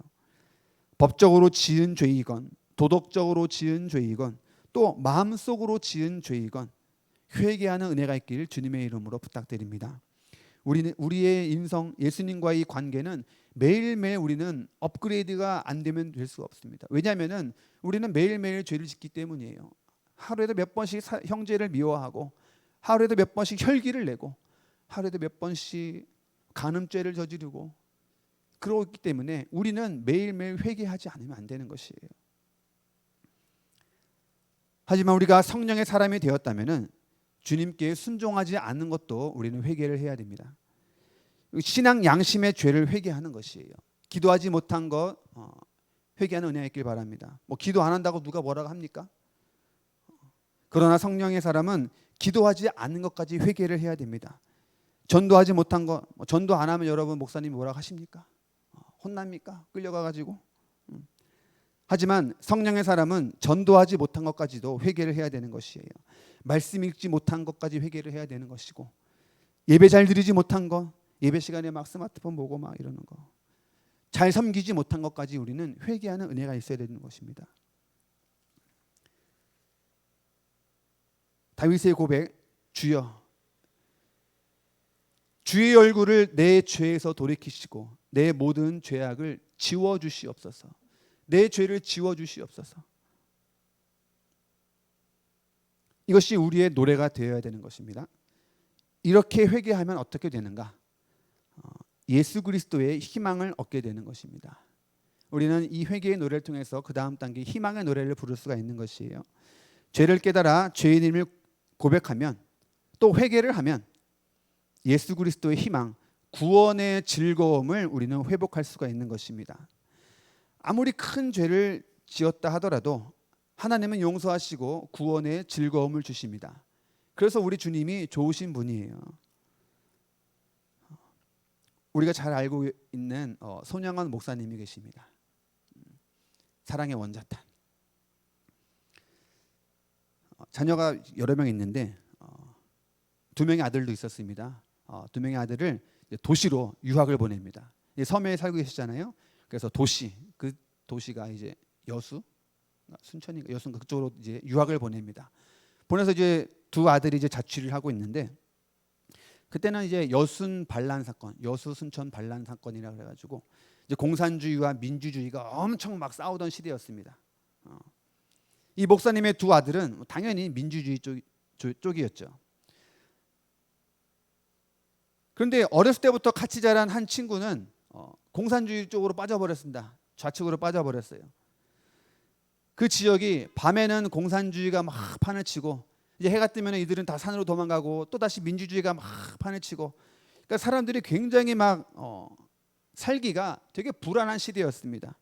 법적으로 지은 죄이건 도덕적으로 지은 죄이건 또 마음속으로 지은 죄이건 회개하는 은혜가 있기를 주님의 이름으로 부탁드립니다. 우리의 인성, 예수님과의 관계는 매일매일 우리는 업그레이드가 안 되면 될 수가 없습니다. 왜냐하면 우리는 매일매일 죄를 짓기 때문이에요. 하루에도 몇 번씩 형제를 미워하고 하루에도 몇 번씩 혈기를 내고 하루에도 몇 번씩 간음죄를 저지르고 그렇기 때문에 우리는 매일매일 회개하지 않으면 안 되는 것이에요. 하지만 우리가 성령의 사람이 되었다면 주님께 순종하지 않는 것도 우리는 회개를 해야 됩니다. 신앙 양심의 죄를 회개하는 것이에요. 기도하지 못한 것 회개하는 은혜가 있길 바랍니다. 뭐 기도 안 한다고 누가 뭐라고 합니까? 그러나 성령의 사람은 기도하지 않는 것까지 회개를 해야 됩니다. 전도하지 못한 것, 전도 안 하면 여러분 목사님이 뭐라고 하십니까? 혼납니까? 끌려가 가지고. 하지만 성령의 사람은 전도하지 못한 것까지도 회개를 해야 되는 것이에요. 말씀 읽지 못한 것까지 회개를 해야 되는 것이고, 예배 잘 드리지 못한 것, 예배 시간에 막 스마트폰 보고 막 이러는 거, 잘 섬기지 못한 것까지 우리는 회개하는 은혜가 있어야 되는 것입니다. 다윗의 고백, 주여 주의 얼굴을 내 죄에서 돌이키시고 내 모든 죄악을 지워주시옵소서. 내 죄를 지워주시옵소서. 이것이 우리의 노래가 되어야 되는 것입니다. 이렇게 회개하면 어떻게 되는가? 예수 그리스도의 희망을 얻게 되는 것입니다. 우리는 이 회개의 노래를 통해서 그 다음 단계 희망의 노래를 부를 수가 있는 것이에요. 죄를 깨달아 죄인임을 고백하면 또 회개를 하면 예수 그리스도의 희망, 구원의 즐거움을 우리는 회복할 수가 있는 것입니다. 아무리 큰 죄를 지었다 하더라도 하나님은 용서하시고 구원의 즐거움을 주십니다. 그래서 우리 주님이 좋으신 분이에요. 우리가 잘 알고 있는 손양원 목사님이 계십니다. 사랑의 원자탄. 자녀가 여러 명 있는데 2명의 아들도 있었습니다. 2명의 아들을 도시로 유학을 보냅니다. 섬에 살고 계시잖아요. 그래서 그 도시가 이제 여수, 순천인가 여수인가 그쪽으로 이제 유학을 보냅니다. 보내서 이제 2 아들이 이제 자취를 하고 있는데 그때는 이제 여순 반란 사건, 여수 순천 반란 사건이라 그래가지고 이제 공산주의와 민주주의가 엄청 막 싸우던 시대였습니다. 이 목사님의 2 아들은 당연히 민주주의 쪽이었죠. 그런데 어렸을 때부터 같이 자란 한 친구는 공산주의 쪽으로 빠져버렸습니다. 좌측으로 빠져버렸어요. 그 지역이 밤에는 공산주의가 막 판을 치고 이제 해가 뜨면 이들은 다 산으로 도망가고 또 다시 민주주의가 막 판을 치고, 그러니까 사람들이 굉장히 막 살기가 되게 불안한 시대였습니다.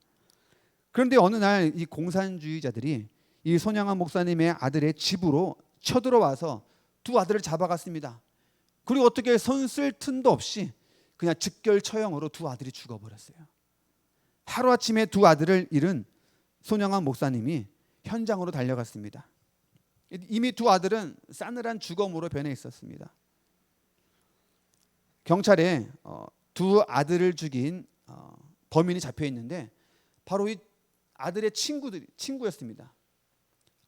그런데 어느 날 이 공산주의자들이 이 손양원 목사님의 아들의 집으로 쳐들어와서 2 아들을 잡아갔습니다. 그리고 어떻게 손 쓸 틈도 없이 그냥 즉결 처형으로 2 아들이 죽어버렸어요. 하루아침에 2 아들을 잃은 손양원 목사님이 현장으로 달려갔습니다. 이미 2 아들은 싸늘한 죽음으로 변해 있었습니다. 경찰에 2 아들을 죽인 범인이 잡혀 있는데 바로 이 아들의 친구였습니다.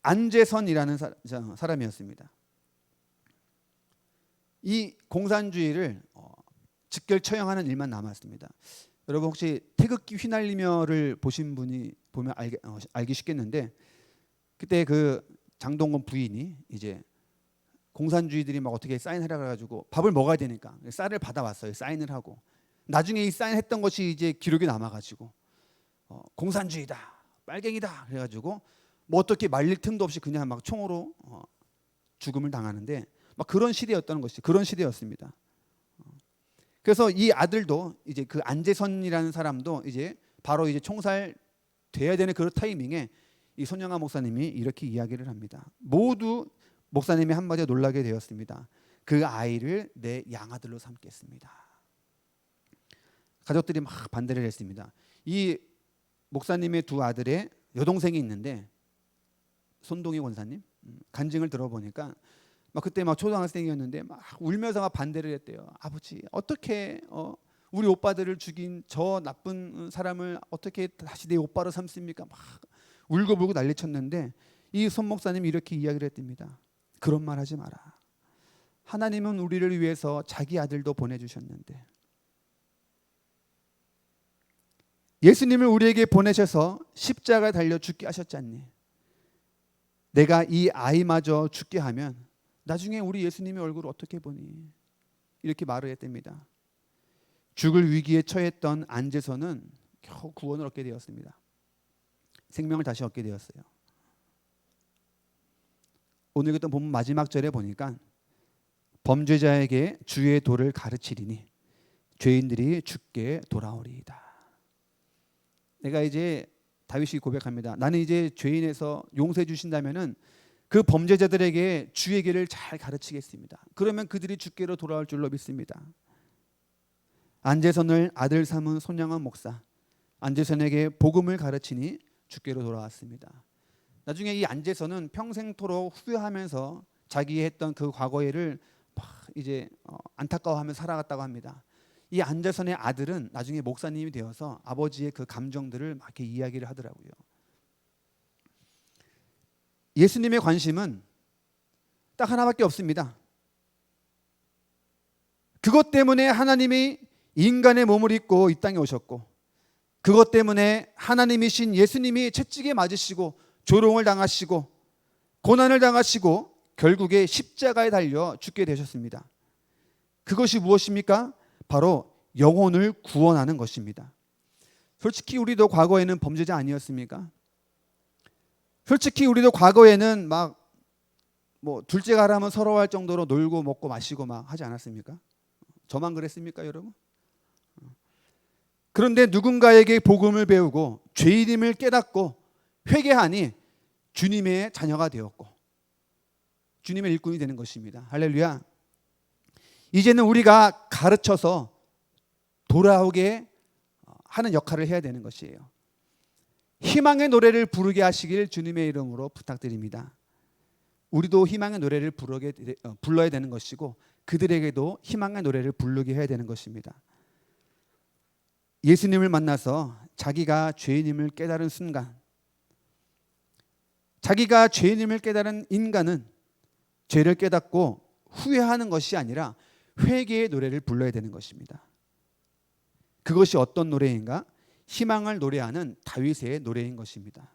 안재선이라는 사람이었습니다. 이 공산주의를 즉결 처형하는 일만 남았습니다. 여러분 혹시 태극기 휘날리며를 보신 분이 보면 알기 쉽겠는데, 그때 그 장동건 부인이 이제 공산주의들이 막 어떻게 사인하라 그래가지고 밥을 먹어야 되니까 쌀을 받아왔어요. 사인을 하고 나중에 이 사인했던 것이 이제 기록이 남아가지고 공산주의다, 빨갱이다 그래가지고 뭐 어떻게 말릴 틈도 없이 그냥 막 총으로 죽음을 당하는데 막 그런 시대였던 것이 그런 시대였습니다. 그래서 이 아들도 이제 그 안재선이라는 사람도 이제 바로 이제 총살 돼야 되는 그 타이밍에 이 손양원 목사님이 이렇게 이야기를 합니다. 모두 목사님이 한마디에 놀라게 되었습니다. 그 아이를 내 양아들로 삼겠습니다. 가족들이 막 반대를 했습니다. 이 목사님의 2 아들의 여동생이 있는데 손동희 권사님 간증을 들어보니까 막 그때 막 초등학생이었는데 막 울면서 막 반대를 했대요. 아버지 어떻게 우리 오빠들을 죽인 저 나쁜 사람을 어떻게 다시 내 오빠로 삼습니까? 막 울고불고 난리쳤는데 이 손 목사님이 이렇게 이야기를 했답니다. 그런 말 하지 마라. 하나님은 우리를 위해서 자기 아들도 보내주셨는데, 예수님을 우리에게 보내셔서 십자가 달려 죽게 하셨잖니. 내가 이 아이마저 죽게 하면 나중에 우리 예수님의 얼굴을 어떻게 보니? 이렇게 말을 했답니다. 죽을 위기에 처했던 안제선은 겨우 구원을 얻게 되었습니다. 생명을 다시 얻게 되었어요. 오늘 읽었던 본문 마지막 절에 보니까 범죄자에게 주의 도를 가르치리니 죄인들이 죽게 돌아오리이다. 내가 이제 다윗이 고백합니다. 나는 이제 죄인에서 용서해 주신다면은 그 범죄자들에게 주의 길을 잘 가르치겠습니다. 그러면 그들이 주께로 돌아올 줄로 믿습니다. 안제선을 아들 삼은 손양원 목사, 안제선에게 복음을 가르치니 주께로 돌아왔습니다. 나중에 이 안제선은 평생토록 후회하면서 자기 했던 그 과거의를 이제 안타까워하면서 살아갔다고 합니다. 이 안제선의 아들은 나중에 목사님이 되어서 아버지의 그 감정들을 막 이렇게 이야기를 하더라고요. 예수님의 관심은 딱 하나밖에 없습니다. 그것 때문에 하나님이 인간의 몸을 입고 이 땅에 오셨고, 그것 때문에 하나님이신 예수님이 채찍에 맞으시고 조롱을 당하시고 고난을 당하시고 결국에 십자가에 달려 죽게 되셨습니다. 그것이 무엇입니까? 바로 영혼을 구원하는 것입니다. 솔직히 우리도 과거에는 범죄자 아니었습니까? 솔직히 우리도 과거에는 막 뭐 둘째가 하라면 서러워할 정도로 놀고 먹고 마시고 막 하지 않았습니까? 저만 그랬습니까, 여러분? 그런데 누군가에게 복음을 배우고 죄인임을 깨닫고 회개하니 주님의 자녀가 되었고 주님의 일꾼이 되는 것입니다. 할렐루야. 이제는 우리가 가르쳐서 돌아오게 하는 역할을 해야 되는 것이에요. 희망의 노래를 부르게 하시길 주님의 이름으로 부탁드립니다. 우리도 희망의 노래를 불러야 되는 것이고 그들에게도 희망의 노래를 부르게 해야 되는 것입니다. 예수님을 만나서 자기가 죄인임을 깨달은 순간, 자기가 죄인임을 깨달은 인간은 죄를 깨닫고 후회하는 것이 아니라 회개의 노래를 불러야 되는 것입니다. 그것이 어떤 노래인가? 희망을 노래하는 다윗의 노래인 것입니다.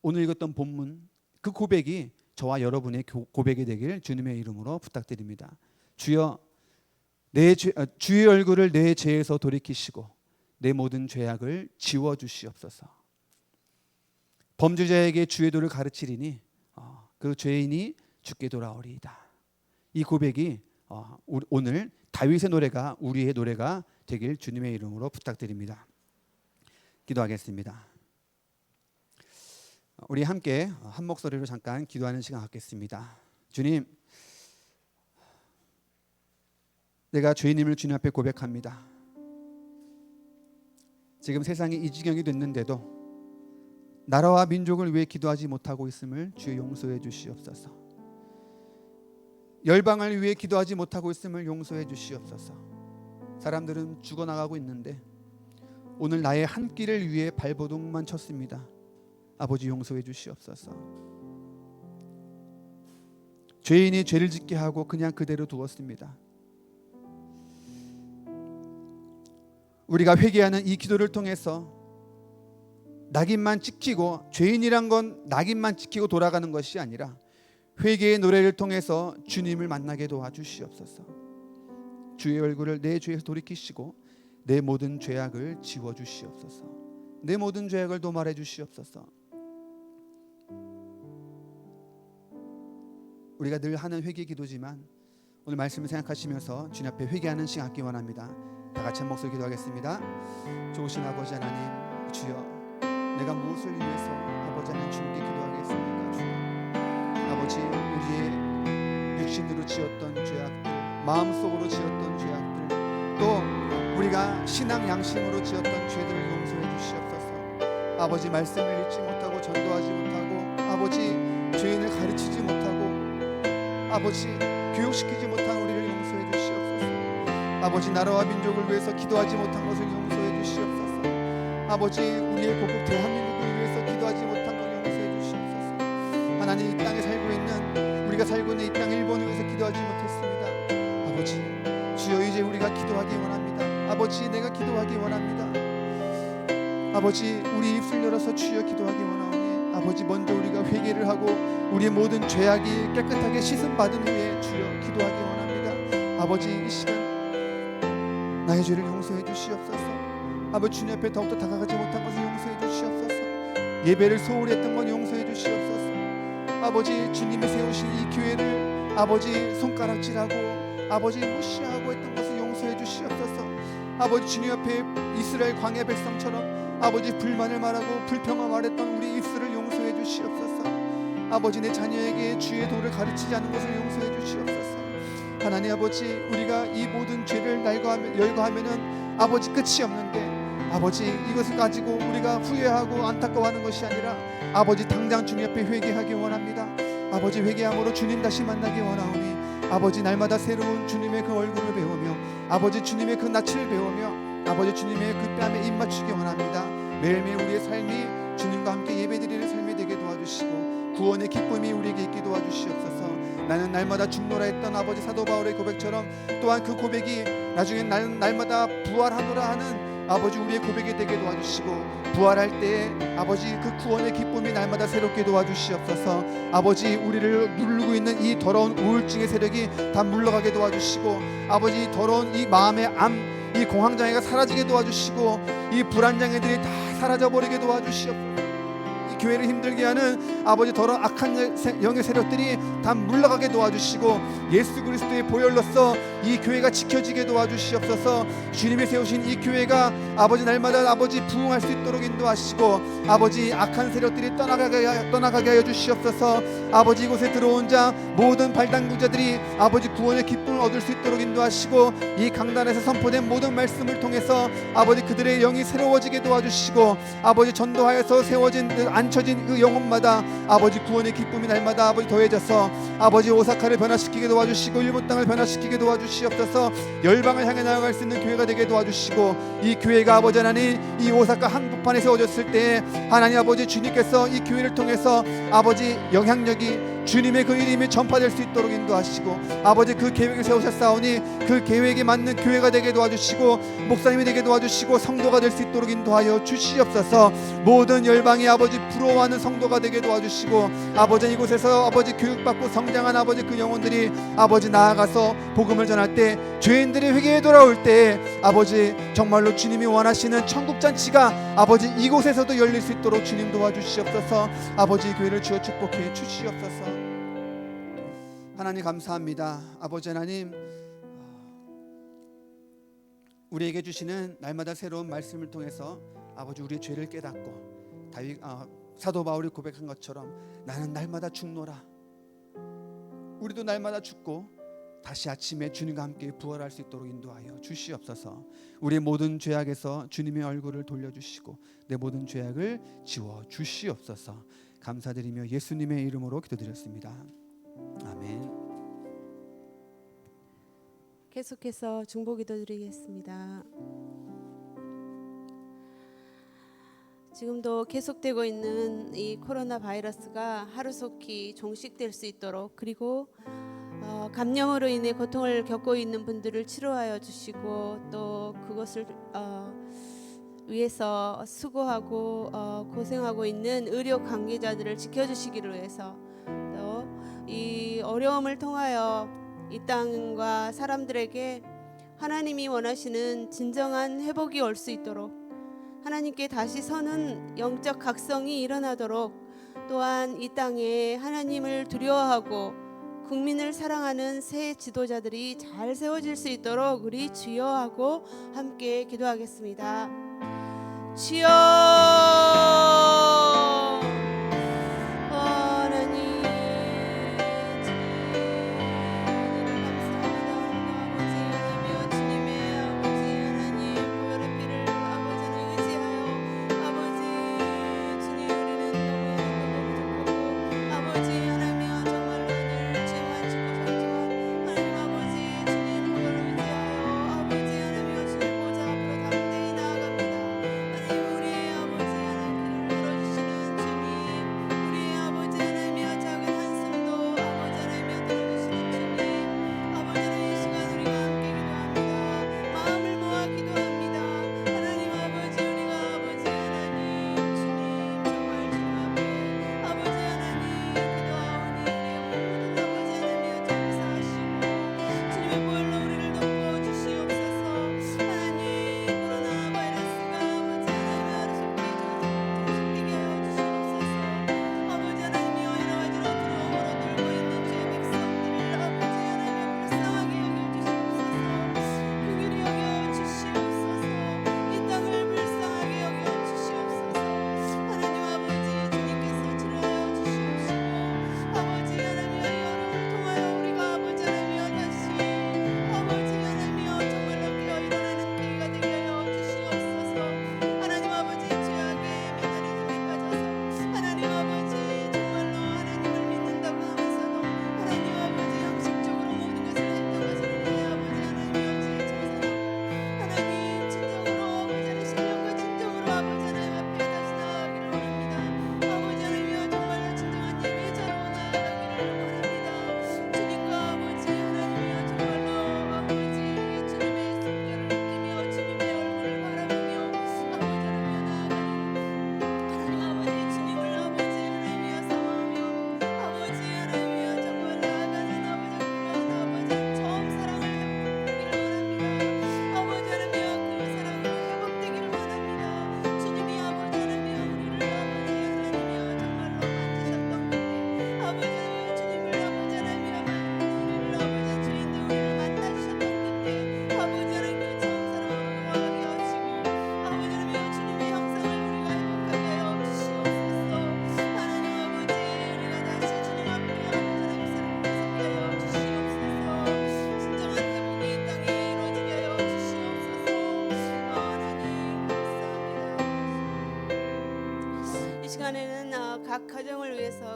오늘 읽었던 본문 그 고백이 저와 여러분의 고백이 되길 주님의 이름으로 부탁드립니다. 주여, 주의 얼굴을 내 죄에서 돌이키시고 내 모든 죄악을 지워주시옵소서. 범죄자에게 주의 도를 가르치리니 그 죄인이 죽게 돌아오리이다. 이 고백이 오늘 다윗의 노래가 우리의 노래가 되길 주님의 이름으로 부탁드립니다. 기도하겠습니다. 우리 함께 한 목소리로 잠깐 기도하는 시간 갖겠습니다. 주님, 내가 죄인임을 주님 앞에 고백합니다. 지금 세상이 이 지경이 됐는데도 나라와 민족을 위해 기도하지 못하고 있음을 주 용서해 주시옵소서. 열방을 위해 기도하지 못하고 있음을 용서해 주시옵소서. 사람들은 죽어나가고 있는데 오늘 나의 한 끼를 위해 발버둥만 쳤습니다. 아버지 용서해 주시옵소서. 죄인이 죄를 짓게 하고 그냥 그대로 두었습니다. 우리가 회개하는 이 기도를 통해서 낙인만 찍히고, 죄인이란 건 낙인만 찍히고 돌아가는 것이 아니라 회개의 노래를 통해서 주님을 만나게 도와주시옵소서. 주의 얼굴을 내 죄에서 돌이키시고 내 모든 죄악을 지워주시옵소서. 내 모든 죄악을 도말해 주시옵소서. 우리가 늘 하는 회개 기도지만 오늘 말씀을 생각하시면서 주님 앞에 회개하는 시간 갖기 원합니다. 다 같이 한 목소리 기도하겠습니다. 좋으신 아버지 하나님, 주여, 내가 무엇을 위해서 아버지 하나님 주님께 기도하겠습니까? 주여, 아버지, 우리의 육신으로 지었던 죄악들, 마음속으로 지었던 죄악들, 또 우리가 신앙 양심으로 지었던 죄들을 용서해 주시옵소서. 아버지, 말씀을 읽지 못하고 전도하지 못하고, 아버지, 죄인을 가르치지 못하고, 아버지, 교육시키지 못한 우리를 용서해 주시옵소서. 아버지, 나라와 민족을 위해서 기도하지 못한 것을 용서해 주시옵소서. 아버지, 우리의 고국 대한민국을 위해서 기도하지 못한 걸 용서해 주시옵소서. 하나님, 이 땅에 살고 있는, 우리가 살고 있는 이 땅 일본을 위해서 기도하지 못했습니다. 아버지, 주여, 이제 우리가 기도하기 원합니다. 아버지, 내가 기도하기 원합니다. 아버지, 우리 입술 열어서 주여 기도하기 원하오니, 아버지 먼저 우리가 회개를 하고 우리의 모든 죄악이 깨끗하게 씻음 받은 후에 주여 기도하기 원합니다. 아버지 이 시간 나의 죄를 용서해 주시옵소서. 아버지 주님 앞에 더욱더 다가가지 못한 것을 용서해 주시옵소서. 예배를 소홀히 했던 건 용서해 주시옵소서. 아버지 주님이 세우신 이 교회를 아버지 손가락질하고 아버지 무시하고 했던 것을 용서해 주시옵소서. 아버지 주님 앞에 이스라엘 광야 백성처럼 아버지 불만을 말하고 불평을 말했던 우리 입술을 용서해 주시옵소서. 아버지 내 자녀에게 주의 도를 가르치지 않은 것을 용서해 주시옵소서. 하나님 아버지 우리가 이 모든 죄를 열거하면은 아버지 끝이 없는데 아버지 이것을 가지고 우리가 후회하고 안타까워하는 것이 아니라 아버지 당장 주님 앞에 회개하기 원합니다. 아버지 회개함으로 주님 다시 만나기 원하오니 아버지 날마다 새로운 주님의 그 얼굴을 배우며 아버지 주님의 그 낯을 배우며 아버지 주님의 그 뺨에 입 맞추기 원합니다. 매일매일 우리의 삶이 주님과 함께 예배드리는 삶이 되게 도와주시고 구원의 기쁨이 우리에게 있게 도와주시옵소서. 나는 날마다 죽노라 했던 아버지 사도 바울의 고백처럼 또한 그 고백이 나중에 날마다 부활하노라 하는 아버지 우리의 고백이 되게 도와주시고 부활할 때에 아버지 그 구원의 기쁨이 날마다 새롭게 도와주시옵소서. 아버지 우리를 누르고 있는 이 더러운 우울증의 세력이 다 물러가게 도와주시고 아버지 더러운 이 마음의 암 이 공황장애가 사라지게 도와주시고 이 불안장애들이 다 사라져버리게 도와주시옵소서. 이 교회를 힘들게 하는 아버지 더러운 악한 영의 세력들이 다 물러가게 도와주시고 예수 그리스도의 보혈로서 이 교회가 지켜지게 도와주시옵소서. 주님이 세우신 이 교회가 아버지 날마다 아버지 부흥할 수 있도록 인도하시고 아버지 악한 세력들이 떠나가게 하여 주시옵소서. 아버지 이곳에 들어온 자 모든 발당구자들이 아버지 구원의 기쁨을 얻을 수 있도록 인도하시고 이 강단에서 선포된 모든 말씀을 통해서 아버지 그들의 영이 새로워지게 도와주시고 아버지 전도하여서 세워진 앉혀진 그 영혼마다 아버지 구원의 기쁨이 날마다 아버지 더해져서 아버지 오사카를 변화시키게 도와주시고 일본 땅을 변화시키게 도와주시옵소서. 열방을 향해 나아갈 수 있는 교회가 되게 도와주시고 이 교회가 아버지 하나님 이 오사카 한복판에 세워졌을 때 하나님 아버지 주님께서 이 교회를 통해서 아버지 영향력이 주님의 그 이름이 전파될 수 있도록 인도하시고 아버지 그 계획을 세우셨사오니 그 계획에 맞는 교회가 되게 도와주시고 목사님이 되게 도와주시고 성도가 될 수 있도록 인도하여 주시옵소서. 모든 열방이 아버지 부러워하는 성도가 되게 도와주시고 아버지 이곳에서 아버지 교육받고 성장한 아버지 그 영혼들이 아버지 나아가서 복음을 전할 때 죄인들이 회개에 돌아올 때 아버지 정말로 주님이 원하시는 천국잔치가 아버지 이곳에서도 열릴 수 있도록 주님 도와주시옵소서. 아버지 교회를 주여 축복해 주시옵소서. 하나님 감사합니다. 아버지 하나님 우리에게 주시는 날마다 새로운 말씀을 통해서 아버지 우리의 죄를 깨닫고 사도 바울이 고백한 것처럼 나는 날마다 죽노라. 우리도 날마다 죽고 다시 아침에 주님과 함께 부활할 수 있도록 인도하여 주시옵소서. 우리의 모든 죄악에서 주님의 얼굴을 돌려주시고 내 모든 죄악을 지워 주시옵소서. 감사드리며 예수님의 이름으로 기도드렸습니다. 아멘. 계속해서 중보기도 드리겠습니다. 지금도 계속되고 있는 이 코로나 바이러스가 하루속히 종식될 수 있도록 그리고 감염으로 인해 고통을 겪고 있는 분들을 치료하여 주시고 또 그것을 위해서 수고하고 고생하고 있는 의료 관계자들을 지켜주시기를 위해서 또 이 어려움을 통하여 이 땅과 사람들에게 하나님이 원하시는 진정한 회복이 올 수 있도록 하나님께 다시 서는 영적 각성이 일어나도록 또한 이 땅에 하나님을 두려워하고 국민을 사랑하는 새 지도자들이 잘 세워질 수 있도록 우리 주여하고 함께 기도하겠습니다. 주여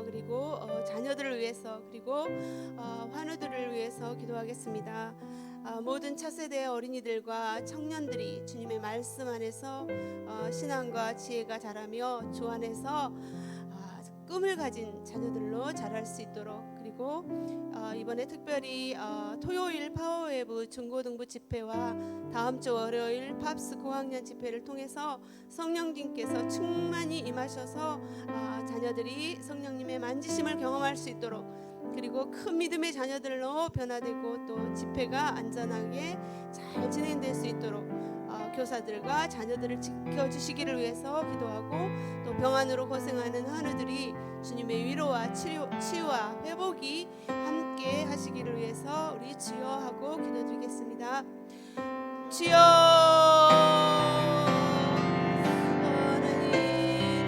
위해서 그리고 자녀들을 위해서 그리고 환우들을 위해서 기도하겠습니다. 모든 차세대의 어린이들과 청년들이 주님의 말씀 안에서 신앙과 지혜가 자라며 주 안에서 꿈을 가진 자녀들로 자랄 수 있도록, 그리고 이번에 특별히 토요일 파워웨브 중고등부 집회와 다음 주 월요일 팝스 고학년 집회를 통해서 성령님께서 충만히 임하셔서 자녀들이 성령님의 만지심을 경험할 수 있도록, 그리고 큰 믿음의 자녀들로 변화되고 또 집회가 안전하게 잘 진행될 수 있도록 교사들과 자녀들을 지켜주시기를 위해서 기도하고, 또 병환으로 고생하는 환우들이 주님의 위로와 치유와 회복이 함께 하시기를 위해서 우리 주여 하고 기도드리겠습니다. 주여 하나님,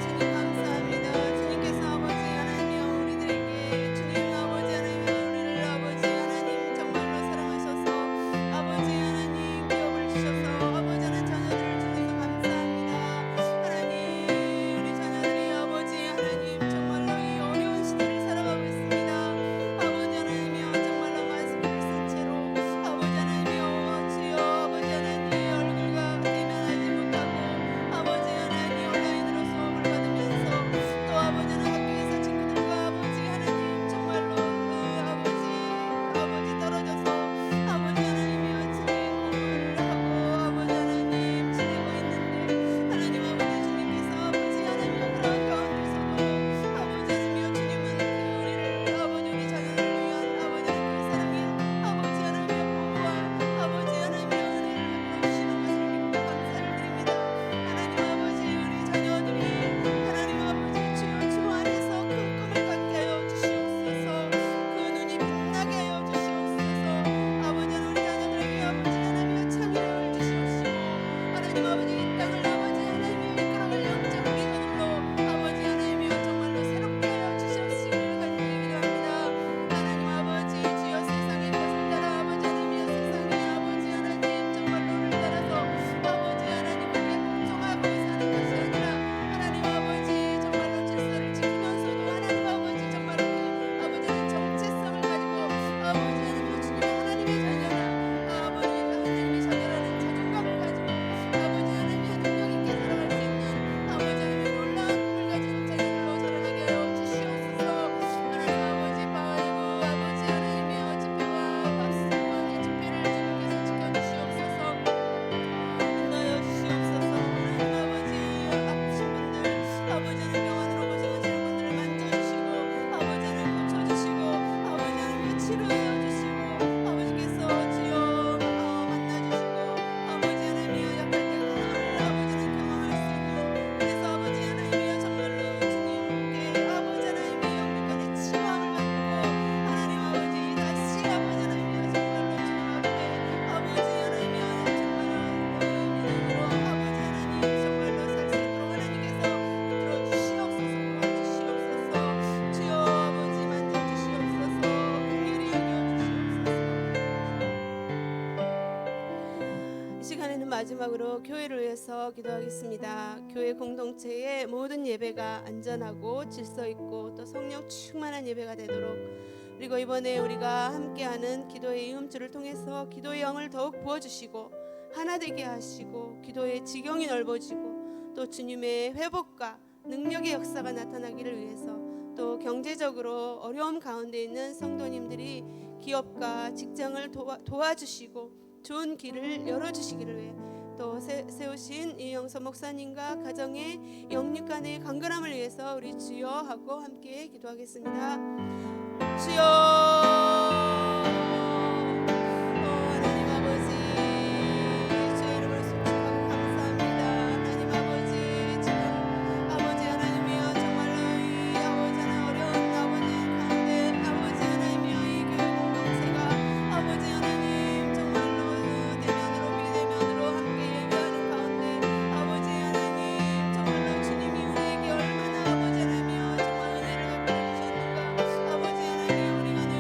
주님 감사합니다. 주님께서 아버지 하나님 우리들에게, 주님 아버지 하나님 우리를 아버지 하나님 정말로 사랑하셔서 아버지 하나님 기업을 주셔서 아버지 하나님 자녀들을 주셔서 감사합니다. 하나님 우리 자녀들이 아버지 하나님 정말로 이 어려운 시대를 살아가고 있습니다. 아버지 하나님이여 정말로 마스크를 쓴 채로 아버지 하나님이여 주여 아버지 하나님 얼굴과 대면하지 못하고 아버지 하나님 온라인으로 수업을 받으면서 또 아버지 하나님 학교에서 친구들과 아버지 하나님 정말로 아버지 떨어져서 아버지 하나님이여 주님 공부를 하고 아버지 하나님 지내고 있는데 하나님 아버지 주님께서 아버지 하나님이여 그런 가운데서도 아버지 하나님이여 주님은 우리를 아버지 우리 자녀들을 위한 아버지 하나님 그 사랑의 아버지 하나님의 보호와 아버지 하나님의 은혜를 베풀어 주시는 것을 믿고 감사를 드립니다. 하나님 아버지 우리 자녀들이 하나님 아버지 주여 주 안에서 큰 꿈을 갖게 하여 주시옵소서. 그 눈이 빛나게 하여 주시옵소서. 아버지 하나님 우리 자녀들에게 아버지 하나님의 창의력을 주시옵시고 하나님 아버지 이 땅을 아버지 하나님의 이끌어갈 영적 비전으로 아버지 하나님이여 정말로 새롭게 하여 주시옵시기를 간절히 기도합니다. 하나님 아버지 주여 세상의 것을 따라 아버지 하나님이여 세상에 아버지 하나님 정말로 를 따라서 아버지 하나님께 복종하고 사는 것이 아니라 하나님 아버지 정말로 질서를 지키면서도 하나님 아버지 정말로 그 아버지 하나님 정체성을 가지고 아버지 하나님이여 주님의 하나님의 자녀라 아버지 하나님의 자녀라는 자존감을 가지고 아버지 하나님의 능력 있게 살아갈 수 있는 아버지 하나님의 놀라운 꿈을 가진 자녀들로 자라나게 하여 주시옵소서. 하나님 아버지 바이브 아버지 하나님이여 집회와 팝스 고학년 집회를 주님께서 지켜주시옵소서. 인도하여 주시옵소서. 하나님 아버지 아프신 분들 아버지 하나님 병원으로 고생하시는 분들을 만져주시고 아버지 하나님 고쳐주시고 아버지 하나님 치료하여 주시고 아버지께서 주여 만나주시고 아버지 하나님이여 약할 때 하나님을 아버지는 경험할 수 있는, 그래서 아버지 하나님이여 정말로 주님께 아버지 하나님의 영육간의 치유함을 받고 하나님 아버지 다시 아버지 하나님이여 정말로 주님 앞에 아버지 하나님이여 정말로 믿음으로 아버지 하나님 정말로 살 수 있도록 하나님께서 들어주시옵소서. 도와주시옵소서. 주여 아버지 만져주시옵소서. 긍휼히 여겨주시옵소서. 이 시간에는 마지막으로 교회를 위해서 기도하겠습니다. 교회 공동체의 모든 예배가 안전하고 질서 있고 또 성령 충만한 예배가 되도록, 그리고 이번에 우리가 함께하는 기도의 이음주를 통해서 기도의 영을 더욱 부어주시고 하나 되게 하시고 기도의 지경이 넓어지고 또 주님의 회복과 능력의 역사가 나타나기를 위해서, 또 경제적으로 어려움 가운데 있는 성도님들이 기업과 직장을 도와주시고 좋은 길을 열어주시기를 위해, 또 세우신 이영서 목사님과 가정의 영육간의 강건함을 위해서 우리 주여 하고 함께 기도하겠습니다. 주여 하나님 아버지 주의 이름을 송축하고 감사합니다. 하나님 아버지 지금 아버지 하나님이여 정말로 이 아버지 하나님 어려운 아버지 가운데 아버지 하나님이여 이 교회 공동체가 아버지 하나님 정말로 대면으로 비대면으로 함께 예배하는 가운데 아버지 하나님 정말로 주님이 우리에게 얼마나 아버지 하나님이여 정말 은혜를 베풀어 주셨는가. 아버지 하나님 우리가 늘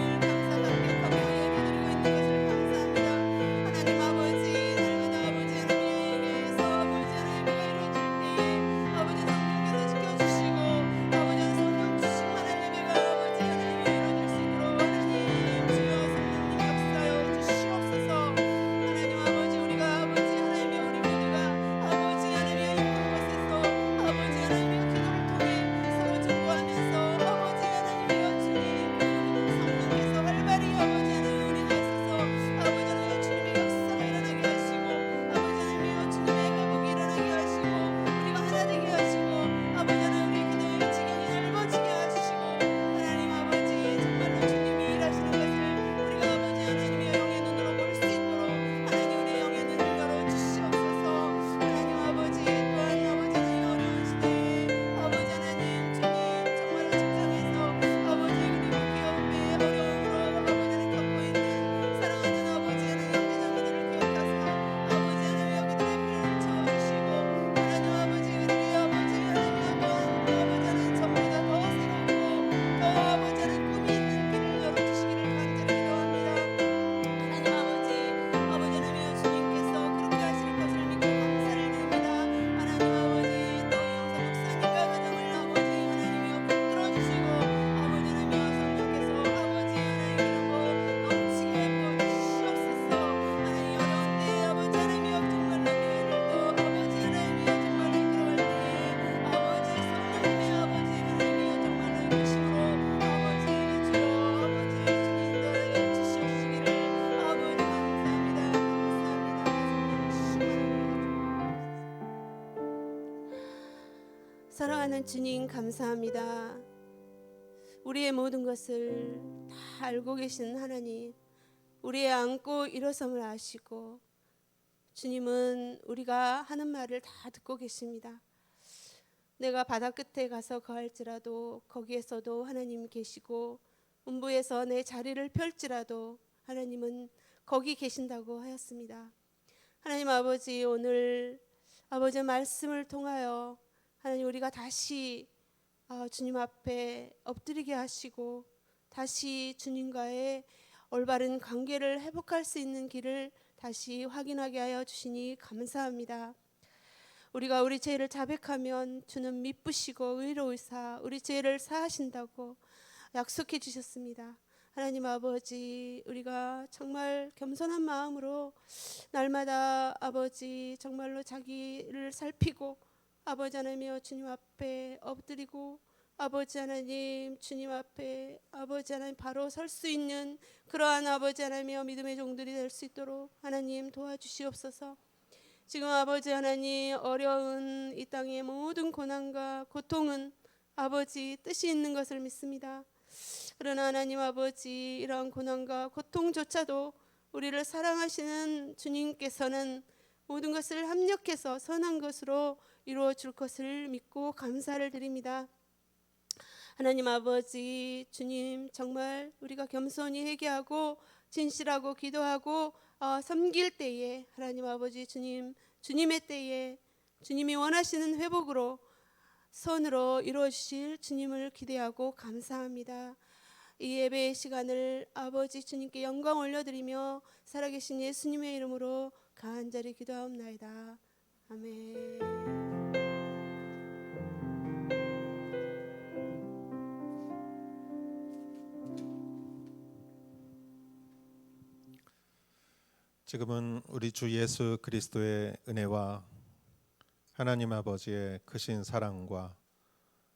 사랑하는 주님 감사합니다. 우리의 모든 것을 다 알고 계신 하나님, 우리의 안고 일어섬을 아시고 주님은 우리가 하는 말을 다 듣고 계십니다. 내가 바다 끝에 가서 거할지라도 거기에서도 하나님 계시고 음부에서 내 자리를 펼지라도 하나님은 거기 계신다고 하였습니다. 하나님 아버지, 오늘 아버지의 말씀을 통하여 하나님 우리가 다시 주님 앞에 엎드리게 하시고 다시 주님과의 올바른 관계를 회복할 수 있는 길을 다시 확인하게 하여 주시니 감사합니다. 우리가 우리 죄를 자백하면 주는 미쁘시고 의로우사 우리 죄를 사하신다고 약속해 주셨습니다. 하나님 아버지, 우리가 정말 겸손한 마음으로 날마다 아버지 정말로 자기를 살피고 아버지 하나님이여 주님 앞에 엎드리고 아버지 하나님 주님 앞에 아버지 하나님 바로 설 수 있는 그러한 아버지 하나님이여 믿음의 종들이 될 수 있도록 하나님 도와주시옵소서. 지금 아버지 하나님 어려운 이 땅의 모든 고난과 고통은 아버지 뜻이 있는 것을 믿습니다. 그러나 하나님 아버지 이러한 고난과 고통조차도 우리를 사랑하시는 주님께서는 모든 것을 합력해서 선한 것으로 이루어 줄 것을 믿고 감사를 드립니다. 하나님 아버지 주님, 정말 우리가 겸손히 회개하고 진실하고 기도하고 섬길 때에 하나님 아버지 주님, 주님의 때에 주님이 원하시는 회복으로 선으로 이루어 주실 주님을 기대하고 감사합니다. 이 예배의 시간을 아버지 주님께 영광 올려드리며 살아계신 예수님의 이름으로 간절히 기도하옵나이다. 아멘. 지금은 우리 주 예수 그리스도의 은혜와 하나님 아버지의 크신 사랑과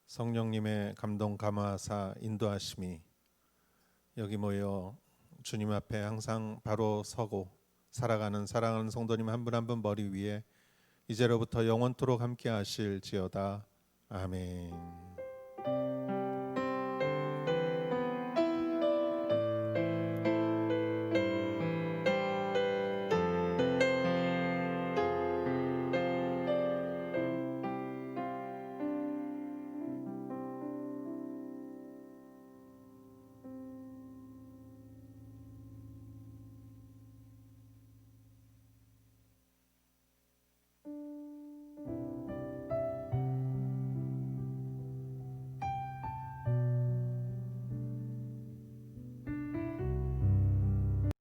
성령님의 감동 감화사 인도하심이 여기 모여 주님 앞에 항상 바로 서고 살아가는 사랑하는 성도님 한 분 한 분 머리 위에 이제로부터 영원토록 함께 하실지어다. 아멘.